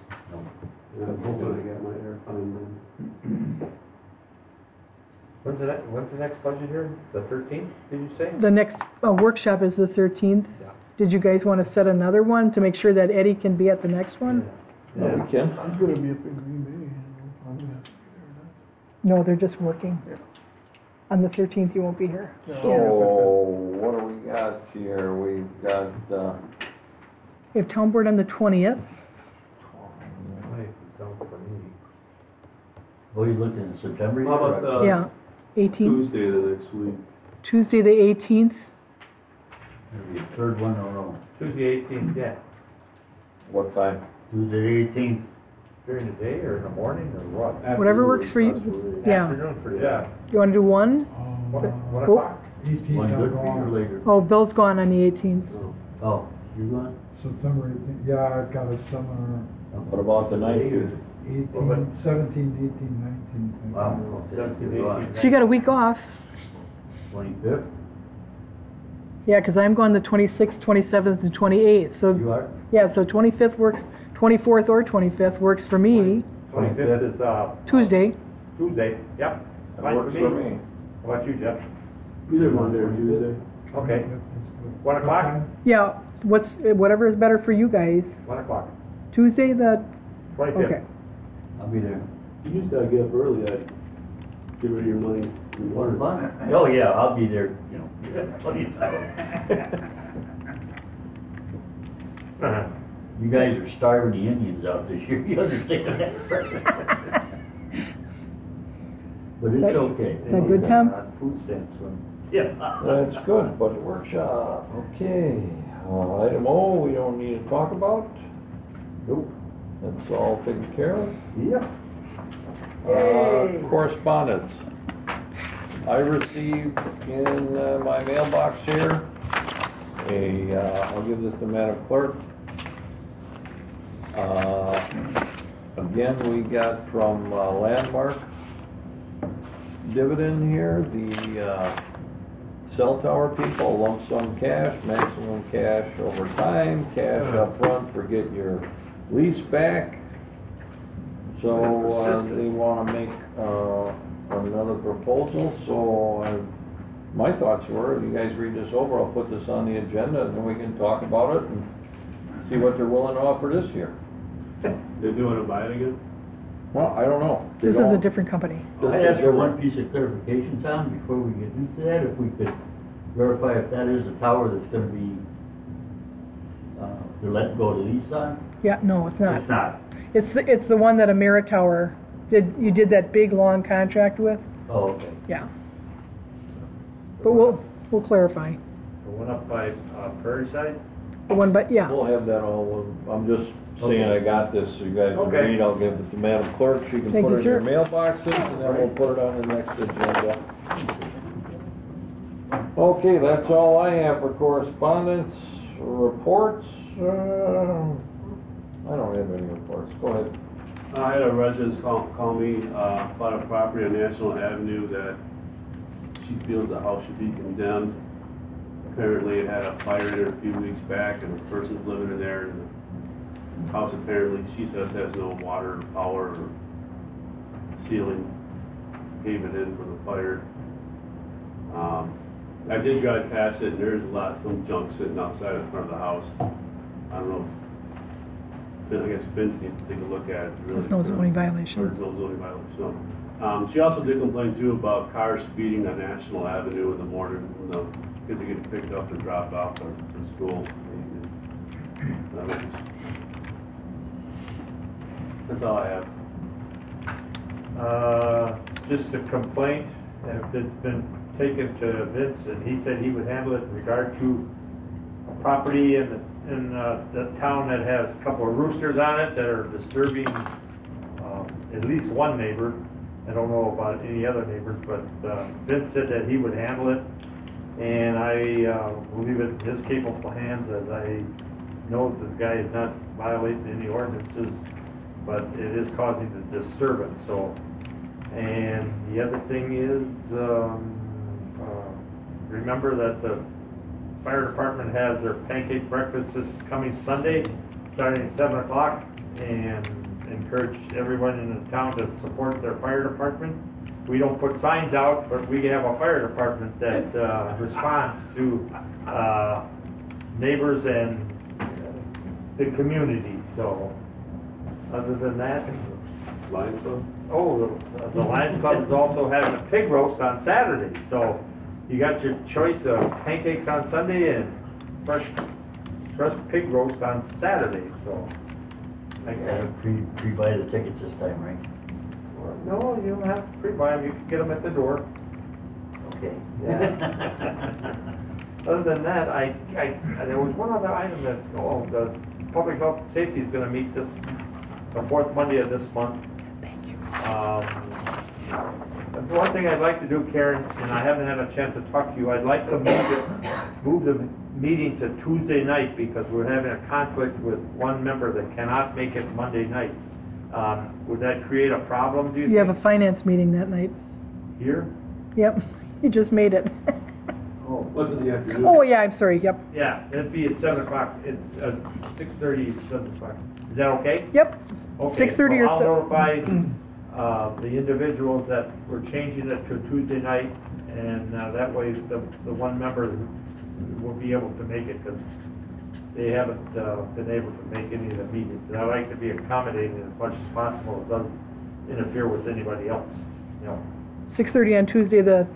Yeah, I'm hoping I got my air fine then. When's the next budget hearing? The 13th, did you say? The next workshop is the 13th. Yeah. Did you guys want to set another one to make sure that Eddie can be at the next one? Yeah, we can. I'm gonna be up in Green Bay. I don't know if I'm gonna have to be there or not. No, they're just working. On the 13th, you won't be here. So, what do we got here? We've got, We have town board on the 20th. Oh, you looking in September? How about the Yeah, 18th. Tuesday the next week? Tuesday, the 18th. Maybe the third one in a row. Tuesday 18th, yeah. what time? Tuesday the 18th. During the day or in the morning or what? Whatever works for you. Yeah. Afternoon for you. Yeah. You want to do one? One Oh. o'clock? 18th, One I'm good for you or gone. later? Oh, Bill's gone on the 18th. Oh, you going? September 18th, yeah, I've got a seminar, What about the 19th? 18th, 17th, 18th, 19th. I Wow. think. 17th, 18th. So you got a week off. 25th? Yeah, because I'm going the 26th, 27th, and 28th. So You are? yeah, so 25th works. 24th or 25th works for me. 25th is, Tuesday. Tuesday, yep. That Fine works for me. How about you, Jeff? Either Monday or Tuesday. Okay. That's good. 1 o'clock? Yeah, whatever is better for you guys. 1 o'clock. Tuesday the 25th. okay. I'll be there. You just gotta get up early, get rid of your money. 1 o'clock? Oh, yeah, I'll be there, you know, plenty of time. You guys are starving the Indians out this year, you understand that? But it's okay. Is that good, Tom? Food stamps, yeah. That's good, budget workshop, okay. Item O, we don't need to talk about. Nope. That's all taken care of. Yep. Correspondence. I received in my mailbox here I'll give this to Madam Clerk. Again, we got from Landmark dividend here, the cell tower people, lump sum cash, maximum cash over time, cash up front for get your lease back. So they want to make another proposal, so my thoughts were, if you guys read this over, I'll put this on the agenda and then we can talk about it and see what they're willing to offer this year. They're doing a buy it again? Well, I don't know. They This is a don't- different company. I ask for one piece of clarification, Tom, before we get into that, if we could verify if that is a tower that's gonna be, to let go to lease on? Yeah, no, it's not. It's not. It's the one that Ameritower you did that big long contract with. Oh, okay. Yeah. But we'll clarify. The one up by Prairie Side? The one, but yeah. We'll have that all, I'm just saying I got this, so you guys can Okay. read, I'll give it to Madam Clerk, she can Thank put you, it in your sir. mailboxes, and then we'll put it on the next agenda. Okay, that's all I have for correspondence, reports, I don't have any reports, go ahead. I had a resident call me about a property on National Avenue that she feels the house should be condemned. Apparently it had a fire in it a few weeks back and a person's living in there, and the house apparently, she says, has no water, power, or ceiling caving in for the fire. I did drive past it and there's some junk sitting outside in front of the house. I don't know if, I guess Vince needs to take a look at it. Really. There's no zoning There's violation. no zoning violation, so. She also did complain too about cars speeding on National Avenue in the morning when the kids are getting picked up and dropped off from school. That's all I have. Just a complaint, and it's been taken to Vince, and he said he would handle it in regard to a property in the town that has a couple of roosters on it that are disturbing at least one neighbor. I don't know about any other neighbors, but Vince said that he would handle it, and I will leave it in his capable hands, as I know that the guy is not violating any ordinances, but it is causing the disturbance. So, and the other thing is, remember that the fire department has their pancake breakfast this coming Sunday, starting at 7 o'clock, and encourage everyone in the town to support their fire department. we don't put signs out, but we have a fire department that responds to neighbors and the community. So, other than that, Lions Club? oh, the Lions Club is also having a pig roast on Saturday. So, you got your choice of pancakes on Sunday and fresh pig roast on Saturday. So, I gotta pre-buy the tickets this time, right? no, you don't have to pre-buy them. You can get them at the door. Okay. Other than that, there was one other item that's, the Public Health and Safety is going to meet the fourth Monday of this month. Thank you. The one thing I'd like to do, Karen, and I haven't had a chance to talk to you, I'd like to move the meeting to Tuesday night because we're having a conflict with one member that cannot make it Monday nights. Would that create a problem, do you You have think? a finance meeting that night. Here? Yep, you just made it. Oh, What's in the afternoon? Oh, yeah, I'm sorry, yep. yeah, it'd be at 7 o'clock. It's 6:30, 7 o'clock. Is that okay? Yep, Okay, 6:30 or I'll so. notify the individuals that we're changing it to Tuesday night, and that way the one member will be able to make it because they haven't been able to make any of the meetings. And I like to be accommodating as much as possible. It doesn't interfere with anybody else. You know, 6:30 on Tuesday, the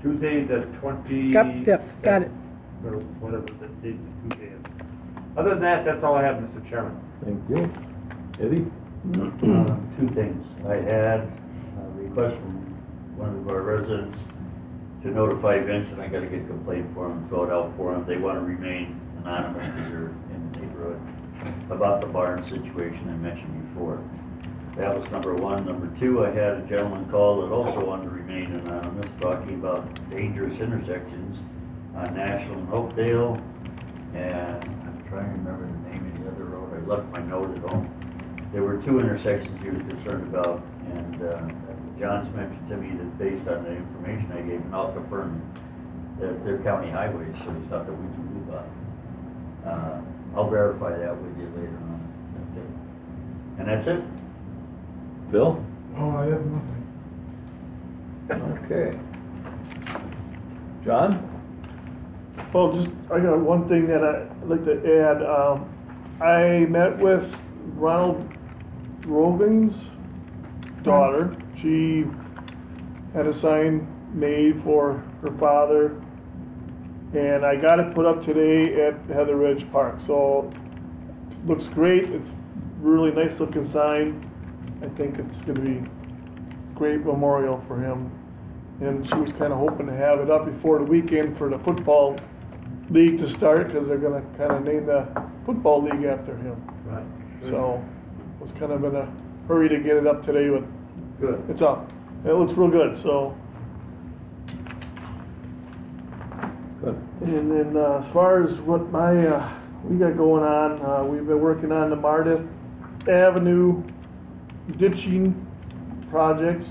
Tuesday the 20. Yep, got it. Or whatever the date of Tuesday is. Other than that, that's all I have, Mr. Chairman. Thank you. Eddie? Two things. I had a request from one of our residents to notify Vince, and I gotta get a complaint for him, throw it out for him. They wanna remain anonymous because they're in the neighborhood, about the barn situation I mentioned before. That was number one. Number two, I had a gentleman call that also wanted to remain anonymous, talking about dangerous intersections on National and Oakdale, and I'm trying to remember the name of the other road. I left my note at home. There were two intersections he was concerned about, and John's mentioned to me that based on the information I gave him, I'll confirm that they're county highways, so it's not that we can move on. I'll verify that with you later on. That's it. And that's it. Bill? Oh, I have nothing. Okay. John? Well, I got one thing that I'd like to add. I met with Ronald Rogan's daughter. She had a sign made for her father, and I got it put up today at Heather Ridge Park. So, it looks great. It's a really nice looking sign. I think it's going to be a great memorial for him. And she was kind of hoping to have it up before the weekend for the football league to start, because they're going to kind of name the football league after him. Right. So, was kind of in a hurry to get it up today, but Good. it's up. It looks real good, so. Good. And then as far as what we got going on, we've been working on the Meredith Avenue ditching projects.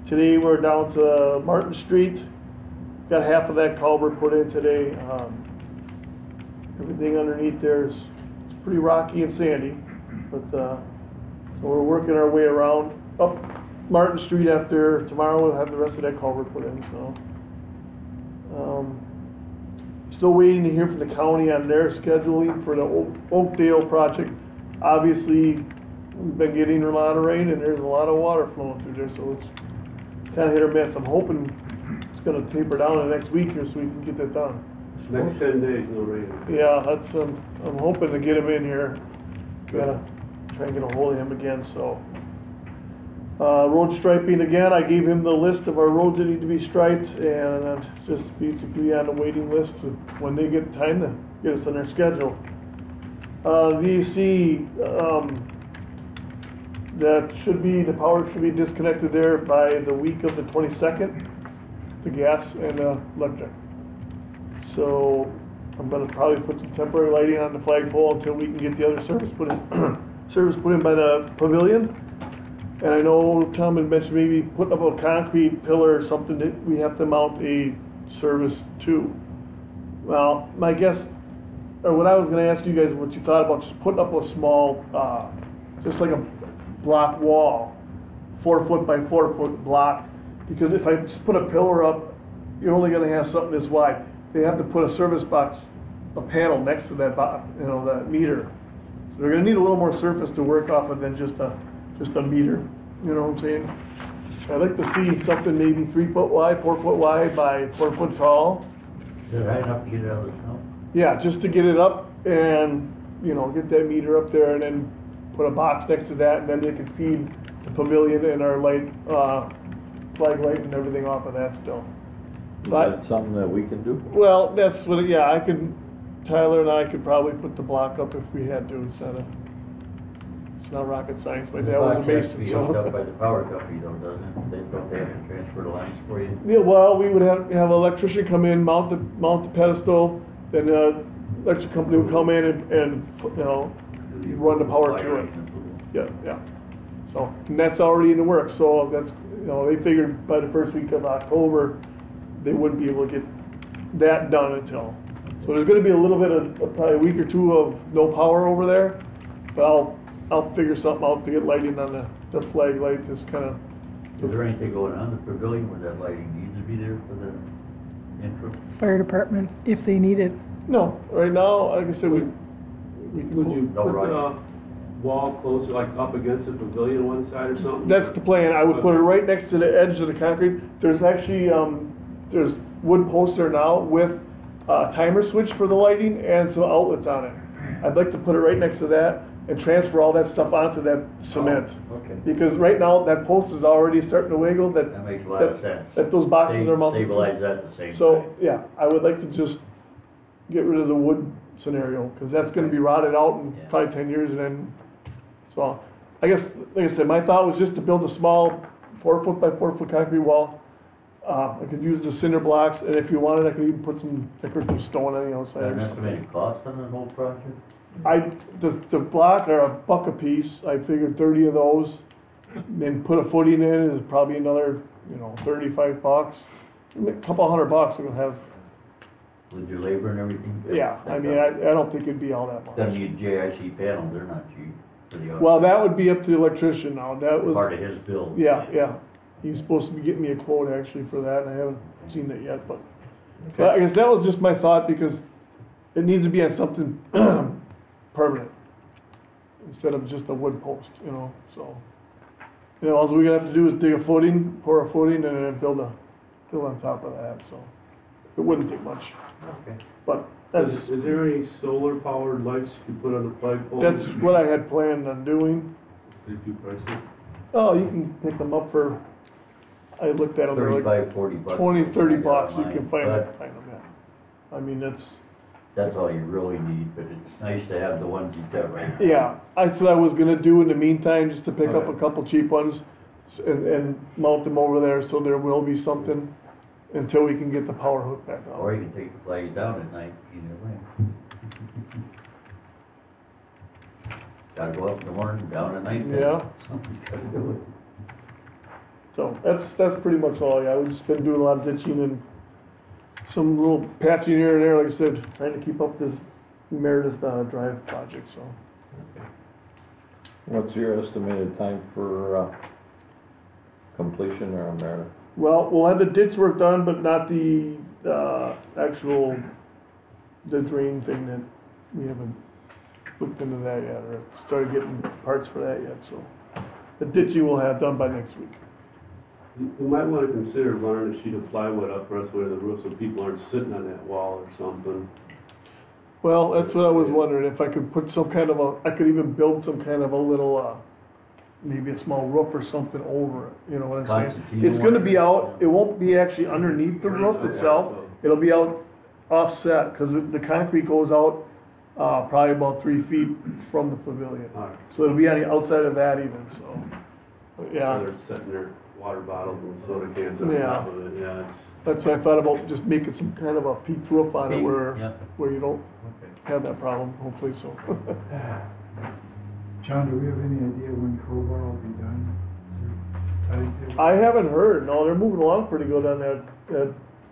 Today we're down to Martin Street. Got half of that culvert put in today. Everything underneath there is pretty rocky and sandy, but so we're working our way around up Martin Street. After tomorrow we'll have the rest of that culvert put in. So still waiting to hear from the county on their scheduling for the Oakdale project. Obviously we've been getting a lot of rain and there's a lot of water flowing through there, so it's kind of hit or miss. I'm hoping it's going to taper down in the next week here so we can get that done. Next 10 days, no rain. Yeah, that's I'm hoping to get him in here. Gotta try and get a hold of him again. So road striping again. I gave him the list of our roads that need to be striped, and it's just basically on the waiting list to when they get time to get us on their schedule. VC that the power should be disconnected there by the week of the 22nd, the gas and electric. So I'm going to probably put some temporary lighting on the flagpole until we can get the other service put in by the pavilion. And I know Tom had mentioned maybe putting up a concrete pillar or something that we have to mount a service to. Well, my guess, or what I was going to ask you guys, what you thought about just putting up a small, just like a block wall, 4 foot by 4 foot block, Because if I just put a pillar up, you're only gonna have something this wide. They have to put a service box, a panel next to that, that meter. So they're gonna need a little more surface to work off of than just a meter. You know what I'm saying? I'd like to see something maybe 3 foot wide, 4 foot wide by 4 foot tall. Is it high enough to get it out of the snow? Yeah, just to get it up and, get that meter up there and then put a box next to that, and then they can feed the pavilion and our light, flag light and everything off of that still. Is that something that we can do? Well, that's what, Tyler and I could probably put the block up if we had to instead of, it's not rocket science, my dad was a The box has to mason, be hooked so. up by the power company though, doesn't it? They have to transfer the lines for you? Yeah, well, we would have an electrician come in, mount the pedestal, then electric company would come in and run the power to it. Yeah. So, and that's already in the works, so that's, they figured by the first week of October, they wouldn't be able to get that done until. So there's gonna be a little bit of, probably a week or two of no power over there, but I'll figure something out to get lighting on the flag light, just kinda. Is there anything going on in the pavilion where that lighting needs to be there for the entrance? Fire department, if they need it. No, right now, like I said, we can. Would you No put rush. the wall closer, like up against the pavilion one side or something? That's the plan. I would put it right next to the edge of the concrete. There's actually, there's wood posts there now with a timer switch for the lighting and some outlets on it. I'd like to put it right next to that and transfer all that stuff onto that cement. Oh, okay. Because right now, that post is already starting to wiggle, That makes a lot of sense. that those boxes are mounted. Stabilize that at the same time. So, yeah, I would like to just get rid of the wood scenario, because that's gonna be rotted out in Yeah. 5-10 years, and then, so, I guess, like I said, my thought was just to build a small 4 foot by 4 foot concrete wall. I could use the cinder blocks, and if you wanted, I could even put some decorative stone on the Is there an outside. estimated cost on the whole project? The block are $1 a piece, I figured 30 of those, and put a footing in is probably another, $35. A couple $100 we'll have. With your labor and everything? Yeah, I mean, I don't think it'd be all that much. Then you JIC panels, they're not cheap for the. Well, that would be up to the electrician now, that was, Part of his bill. yeah. He's supposed to be getting me a quote actually for that, and I haven't seen it yet, but I guess that was just my thought, because it needs to be on something permanent, instead of just a wood post, so. All we're gonna have to do is dig a footing, pour a footing, and then build on top of that, so. It wouldn't take much, Okay. but that's, Is there any solar powered lights you could put on the flagpole? that's what I had planned on doing. Is it too pricey? Oh, you can pick them up for, I looked at them, they're like 35, 40 bucks. 20, 30 I got bucks, you mine, can find but them, yeah. I mean, That's all you really need, but it's nice to have the ones you've got right now. yeah, that's what I was gonna do in the meantime, just to pick up a Okay. couple cheap ones and mount them over there, so there will be something until we can get the power hooked back Or on. you can take the flags down at night, either way. Gotta go up in the morning, down at night. then. Yeah. Somebody's gotta do it. So that's pretty much all, yeah, we've just been doing a lot of ditching and some little patching here and there, like I said, trying to keep up this Meredith Drive project, so. What's your estimated time for completion there on Meredith? Well, we'll have the ditch work done, but not the the drain thing that we haven't looked into that yet, or started getting parts for that yet, so. The ditching we'll have done by next week. You might want to consider running a sheet of plywood up the rest of the roof so people aren't sitting on that wall or something. Well, that's what I was wondering, if I could put some kind of I could even build some kind of a little, maybe a small roof or something over it, you know what I'm saying? Concertina It's gonna one. be out, it won't be actually underneath the roof itself, it'll be out offset, because the concrete goes out, probably about 3 feet from the pavilion. All right. So it'll be on the outside of that even, so, but yeah, They're setting their water bottles and soda cans on Yeah. top of it, yeah, it's. that's what I thought about, just making some kind of a peaked roof on it Yeah. where you don't Okay. have that problem, hopefully so. John, do we have any idea when Crowbar will be done? Is there timetable? I haven't heard, no, they're moving along pretty good on that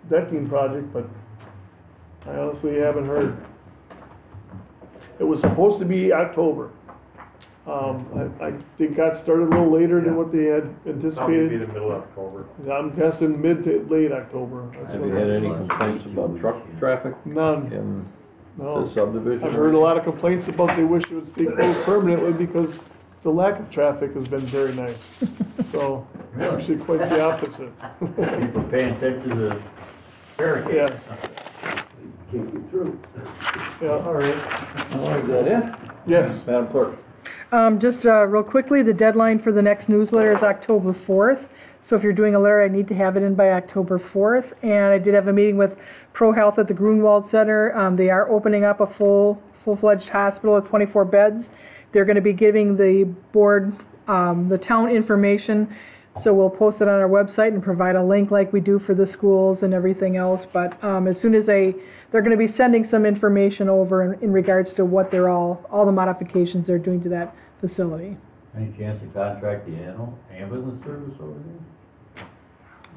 decking project, but I honestly haven't heard. It was supposed to be October, They got started a little later than what they had Probably be anticipated. the middle of October. I'm guessing mid to late October. That's Have what you had any complaints about truck traffic None. in No. the subdivision? I've heard a lot of complaints about they wish it would stay closed permanently because the lack of traffic has been very nice. So, actually quite the opposite. People paying attention to the barricade. Yes. Can't get through. Yeah. All right. Oh, is that it? Yes. Madam Clerk? Just real quickly, the deadline for the next newsletter is October 4th. So if you're doing a letter, I need to have it in by October 4th. And I did have a meeting with Pro Health at the Grunwald Center. They are opening up a full-fledged hospital with 24 beds. They're going to be giving the board, the town information. So we'll post it on our website and provide a link like we do for the schools and everything else. But as soon as they're going to be sending some information over in regards to what they're all the modifications they're doing to that facility. Any chance to contract the ambulance service over there?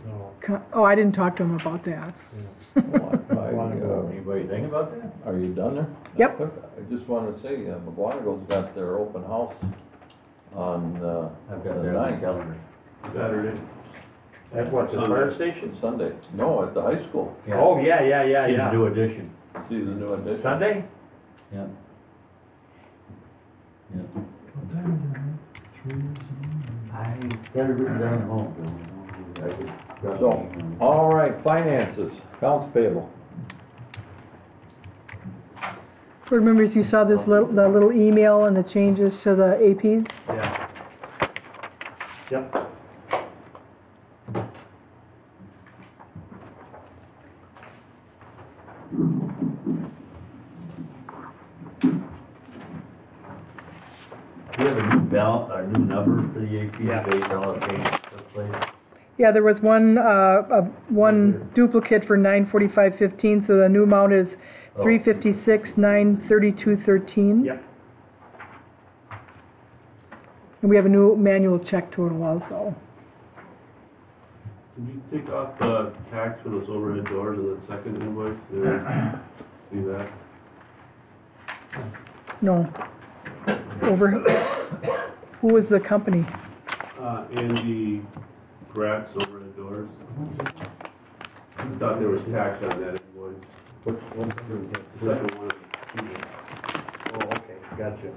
No. Oh, I didn't talk to them about that. Anybody think about that? Are you done there? Yep. I just wanted to say, McGuanago's got their open house on I've the got that on my 9th. calendar. Saturday. At what, the fire station? Sunday. No, at the high school. Oh, yeah. See the new addition. See the new addition. Sunday? Yeah. Yeah. What time is it? 3 or something? I got it written down at home. I could drop So, it in. all right, finances, accounts payable. Board members, you saw this the little email and the changes to the APs? Yeah. Yep. Do you have a new number for the AP Yeah. based on what change took place? Yeah, there was one duplicate for 945.15, so the new amount is 356,932.13. Yep. And we have a new manual check total also. Did you take off the tax for those overhead doors in the second invoice? Did I see that? No. Who was the company? Andy Gratz overhead doors. I thought there was tax on that invoice. What's The second one. Oh, okay, gotcha.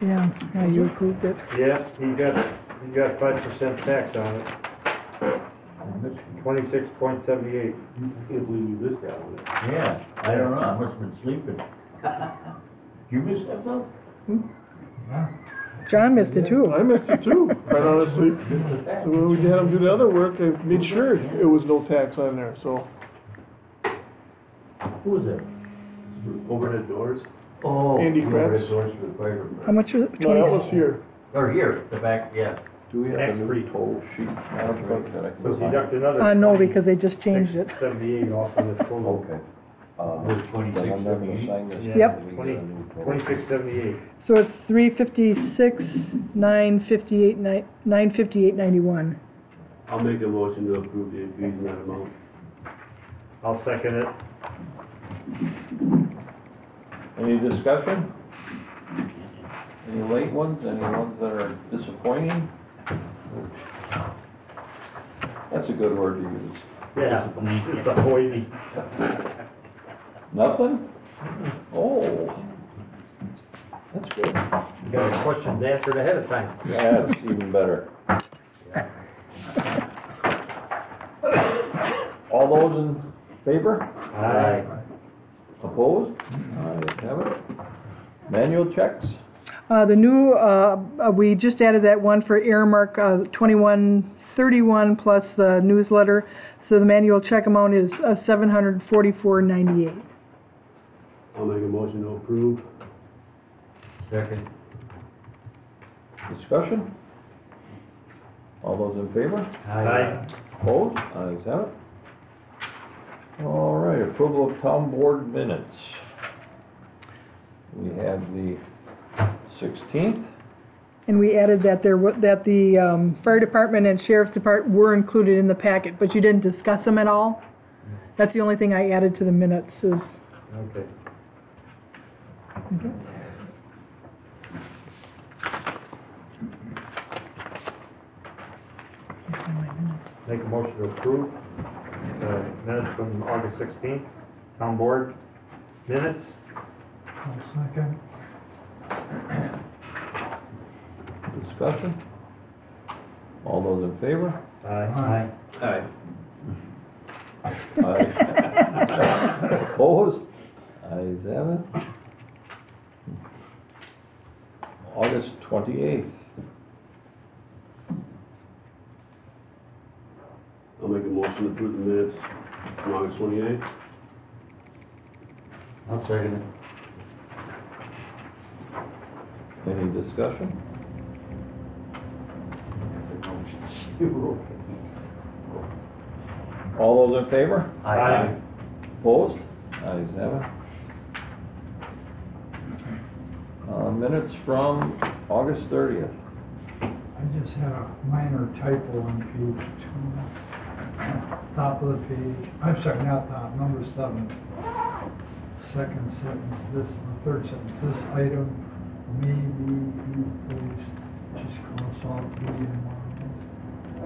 Yeah, you approved it. Yeah, he got 5% tax on it. 26.78. Can't believe you missed that one. Yeah, I don't know, I must have been sleeping. You missed that though? John missed it too. I missed it too, quite honestly. So when we had him do the other work, I made sure it was no tax on there, so. Who was that? Overhead doors? Oh. Andy the Kratz. overhead doors for the fire department. How much was it? No, that was here. Or here, the back, yeah. Do we have a new Tax-free. total sheet, Madam Clerk, that I can So find? deduct another. No, because they just changed it. 78 off of the total. Okay. Was 26, Then I'm not gonna sign this. Yeah, Yep. We get a new total. 2678. So it's 356, 958, 958.91. I'll make a motion to approve the APs in that amount. I'll second it. Any discussion? Any late ones, any ones that are disappointing? That's a good word to use. Yeah, it's a hoity. Nothing? Oh, that's good. You got your questions answered ahead of time. That's even better. All those in favor? Aye. Opposed? Ayes have it. Manual checks? The new, we just added that one for earmark 2131 plus the newsletter. So the manual check amount is $744.98. I'll make a motion to approve. Second. Discussion? All those in favor? Aye. Opposed? Ayes have it. All right, approval of town board minutes. We have the 16th. And we added that that the fire department and sheriff's department were included in the packet, but you didn't discuss them at all. That's the only thing I added to the minutes is Okay. Okay. Make a motion to approve minutes from August 16th, town board minutes. I'll second. Discussion? All those in favor? Aye. Aye. Aye. Opposed? Ayes have it. August 28th. I'll make a motion to approve the minutes from August 28th. I'll second it. Any discussion? All those in favor? Aye. Opposed? Ayes have it. Minutes from August 30th. I just had a minor typo on page 2. Top of the page, I'm sorry, not top, number 7. Second sentence, third sentence, this item may be replaced, just cross off B and Y.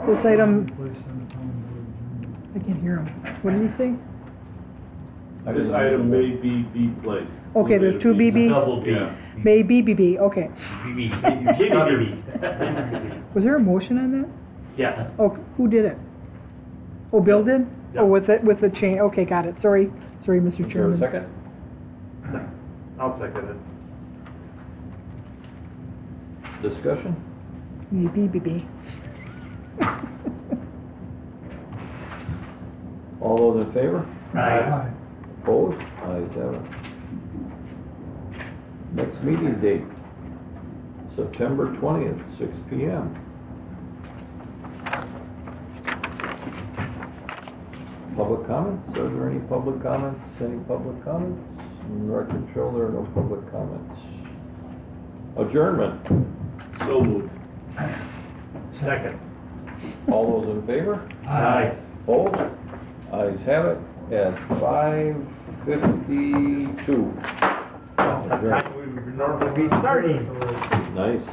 This item, Placed on the town board agenda. I can't hear him. What did he say? This item may be placed. Okay, there's two BB. Double B. Yeah. May BBB, okay. BB. Was there a motion on that? Yeah. Oh, who did it? Oh, Bill did? Yeah. Oh, with the chain, okay, got it. Sorry, Mr. Is there a Chairman. second? I'll second it. Discussion? May BBB. All those in favor? Aye. Opposed? Ayes have it. Next meeting date, September 20th, 6 p.m. Public comments? Are there any public comments? Any public comments? Record show there are no public comments. Adjournment. So moved. Second. All those in favor? Aye. Opposed? Ayes have it at 5:52. Time we would normally be starting. Nice.